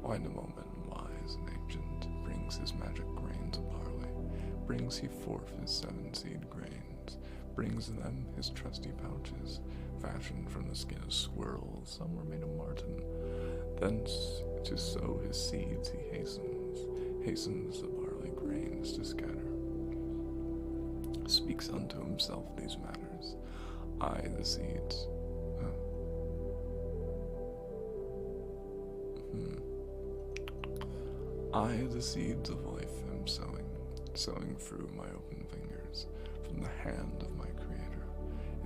Wainamoinen, wise and ancient, brings his magic grains of barley, brings he forth his 7 seed grains, brings them his trusty pouches, fashioned from the skin of squirrels, some were made of marten. Thence to sow his seeds he hastens the barley grains to scatter. Speaks unto himself these matters, I the seeds. I the seeds of life am sowing through my open fingers, from the hand of my Creator,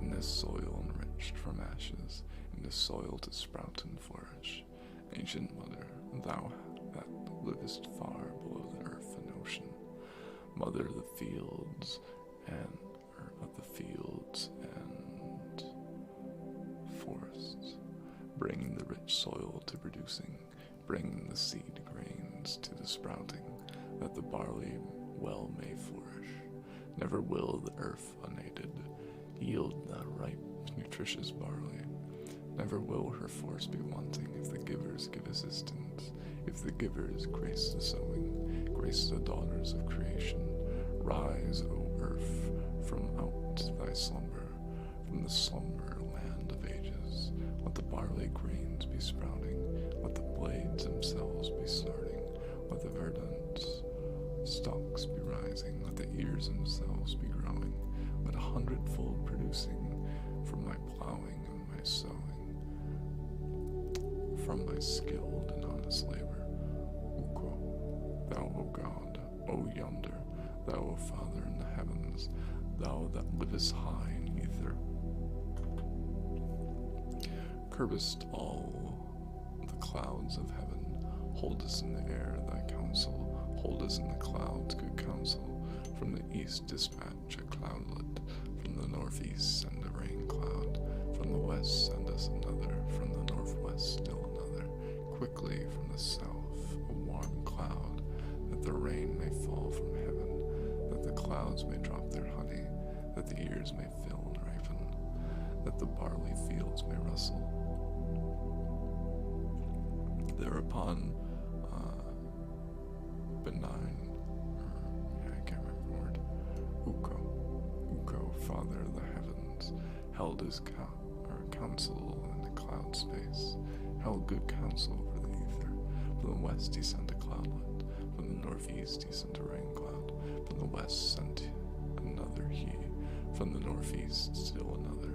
in this soil enriched from ashes, in this soil to sprout and flourish. Ancient Mother, thou that livest far below the earth and ocean, Mother of the fields and forests, bring the rich soil to producing, bring the seed grains to the sprouting, that the barley well may flourish. Never will the earth unaided yield the ripe, nutritious barley. Never will her force be wanting if the givers give assistance, if the givers grace the sowing, grace the daughters of creation. Rise, O earth, from out thy slumber, from the slumber land of ages. Let the barley grains be sprouting, let the blades themselves be starting, let the verdant stalks be rising, let the ears themselves be growing, let 100-fold producing from my plowing and my sowing, from my skilled and honest labor. God, O yonder, thou, O Father in the heavens, thou that livest high in ether. Curbest all the clouds of heaven, hold us in the air thy counsel, hold us in the clouds, good counsel. From the east dispatch a cloudlet, from the northeast send a rain cloud, from the west send us another, from the northwest still another, quickly from the south a warm cloud, that the rain may fall from heaven, that the clouds may drop their honey, that the ears may fill and ripen, that the barley fields may rustle. Thereupon, benign, I can't remember the word, Uko, Father of the heavens, held his counsel in the cloud space, held good counsel over the ether. From the west he sent a cloudlet, from the northeast he sent a rain cloud, from the west sent another he, from the northeast still another.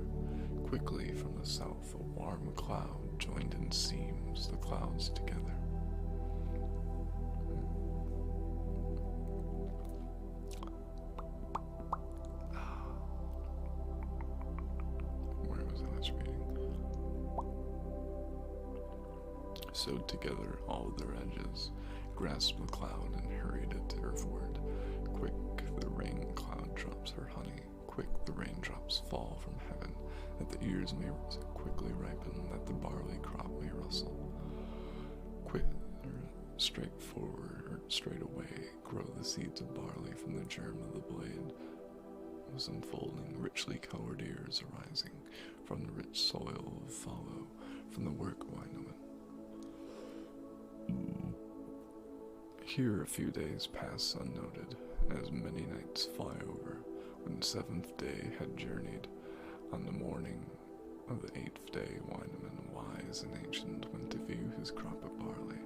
Quickly from the south a warm cloud joined in seams the clouds together. Where was I reading? Sewed together all their edges, grasped the cloud and hurried it earthward. Quick the rain cloud drops her honey, quick the raindrops fall from heaven, that the ears may quickly ripen, that the barley crop may rustle. Quick, straight away grow the seeds of barley from the germ of the blade, was unfolding, richly colored ears arising from the rich soil of fallow, from the work of Winaman. Here a few days pass unnoted, as many nights fly over. When the 7th day had journeyed, on the morning of the 8th day, Winaman, wise and ancient, went to view his crop of barley,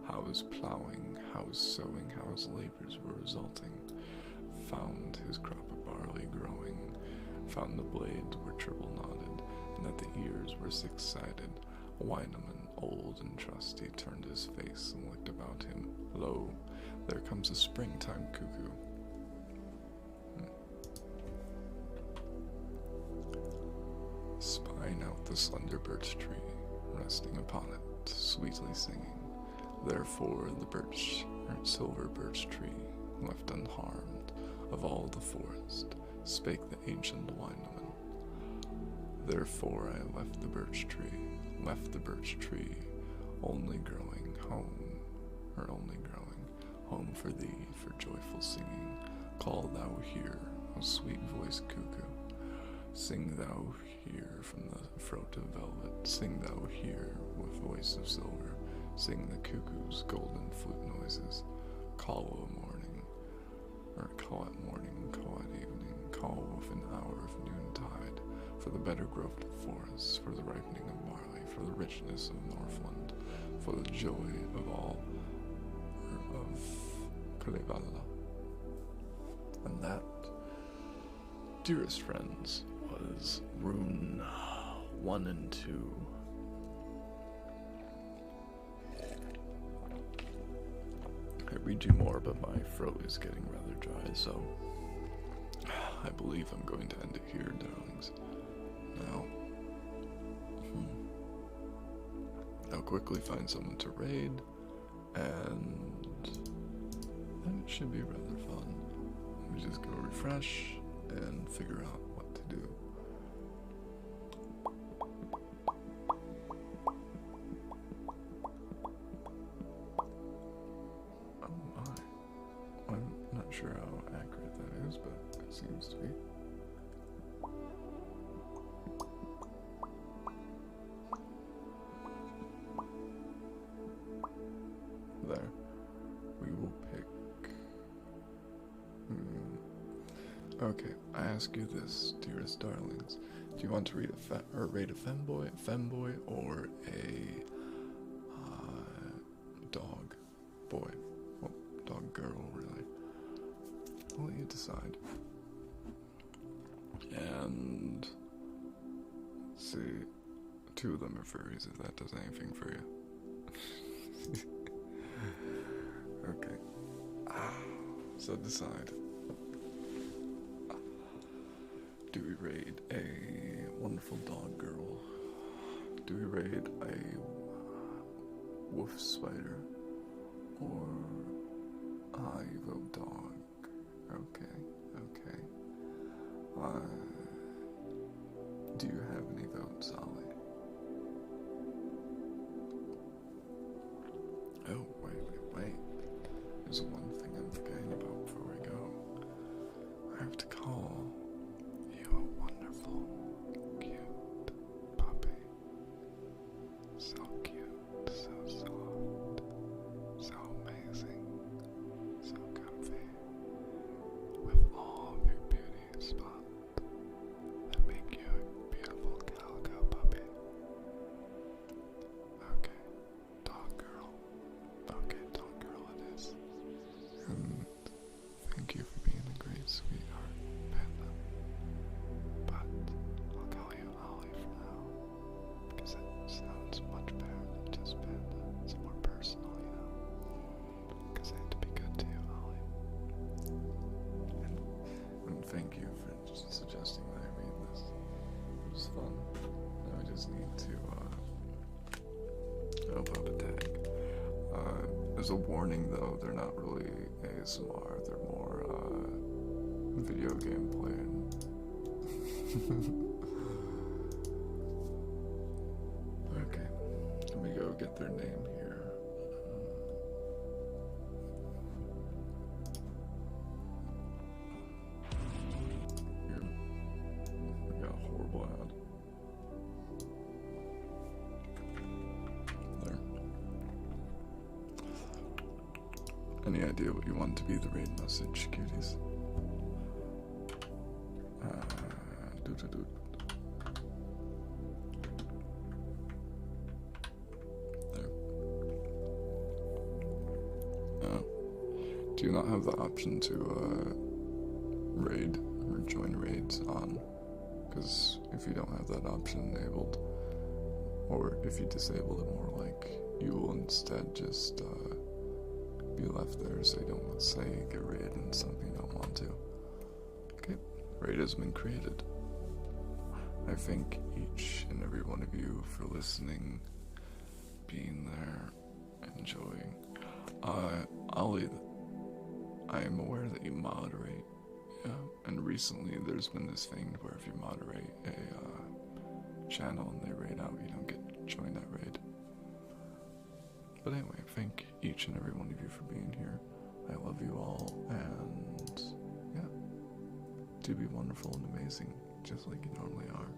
how his plowing, how his sowing, how his labors were resulting. Found his crop of barley growing, found the blades were triple knotted, and that the ears were six-sided. Winaman, old and trusty, turned his face and looked about him. Lo, there comes a springtime cuckoo. Spying out the slender birch tree, resting upon it, sweetly singing. Therefore the silver birch tree, left unharmed of all the forest, spake the ancient Winaman. Therefore I left the birch tree, only growing home for thee, for joyful singing. Call thou here, O sweet voiced cuckoo. Sing thou here from the throat of velvet, sing thou here with voice of silver, sing the cuckoo's golden flute noises. Call at morning, call at evening, call with an hour of noontide, for the better growth of forests, for the ripening of barley, for the richness of Northland, for the joy of all of Kalevala. And that, dearest friends, was rune 1 and 2. I read you more, but my throat is getting rather dry, so I believe I'm going to end it here, darlings. Now, I'll quickly find someone to raid, and then it should be rather fun. Let me just go refresh and figure out what to do. Oh my. I'm not sure how accurate that is, but it seems to be. There. We will pick. Okay, I ask you this, dearest darlings. Do you want to rate a femboy, or a dog boy? Well, dog girl, really. I'll let you decide. And let's see, 2 of them are furries, if that does anything for you. Okay. So decide. Do we raid a wonderful dog girl? Do we raid a wolf spider? Or I vote dog? Okay, okay. Do you have any votes, Ollie? Oh, wait. There's one thing I'm forgetting about before we go. I have to call you a wonderful, cute puppy. So cute, so soft, so amazing, so comfy, with all of your beauty spots that make you a beautiful calico puppy. Okay, dog girl. Okay, dog girl it is. And thank you for being a great sweetheart, Panda. But I'll call you Ollie for now, because it sounds much better than just Panda. It's more personal, you know. Because I have to be good to you, Ollie. And thank you for suggesting that I read this. It was fun. Now I just need to, upload a tag. There's a warning though, they're not really ASMR, they're more, video game playing. Okay, let me go get their name here. We got a horrible ad. There. Any idea what you want to be the raid message, cuties? There. Do you not have the option to raid or join raids on? Because if you don't have that option enabled, or if you disable it more, like, you will instead just be left there so you don't, let's say, get raided and something you don't want to. Okay, raid has been created. I thank each and every one of you for listening, being there, enjoying. Ollie, I am aware that you moderate, yeah, and recently there's been this thing where if you moderate a channel and they raid out, you don't get to join that raid. But anyway, thank each and every one of you for being here. I love you all, and yeah, do be wonderful and amazing, just like you normally are.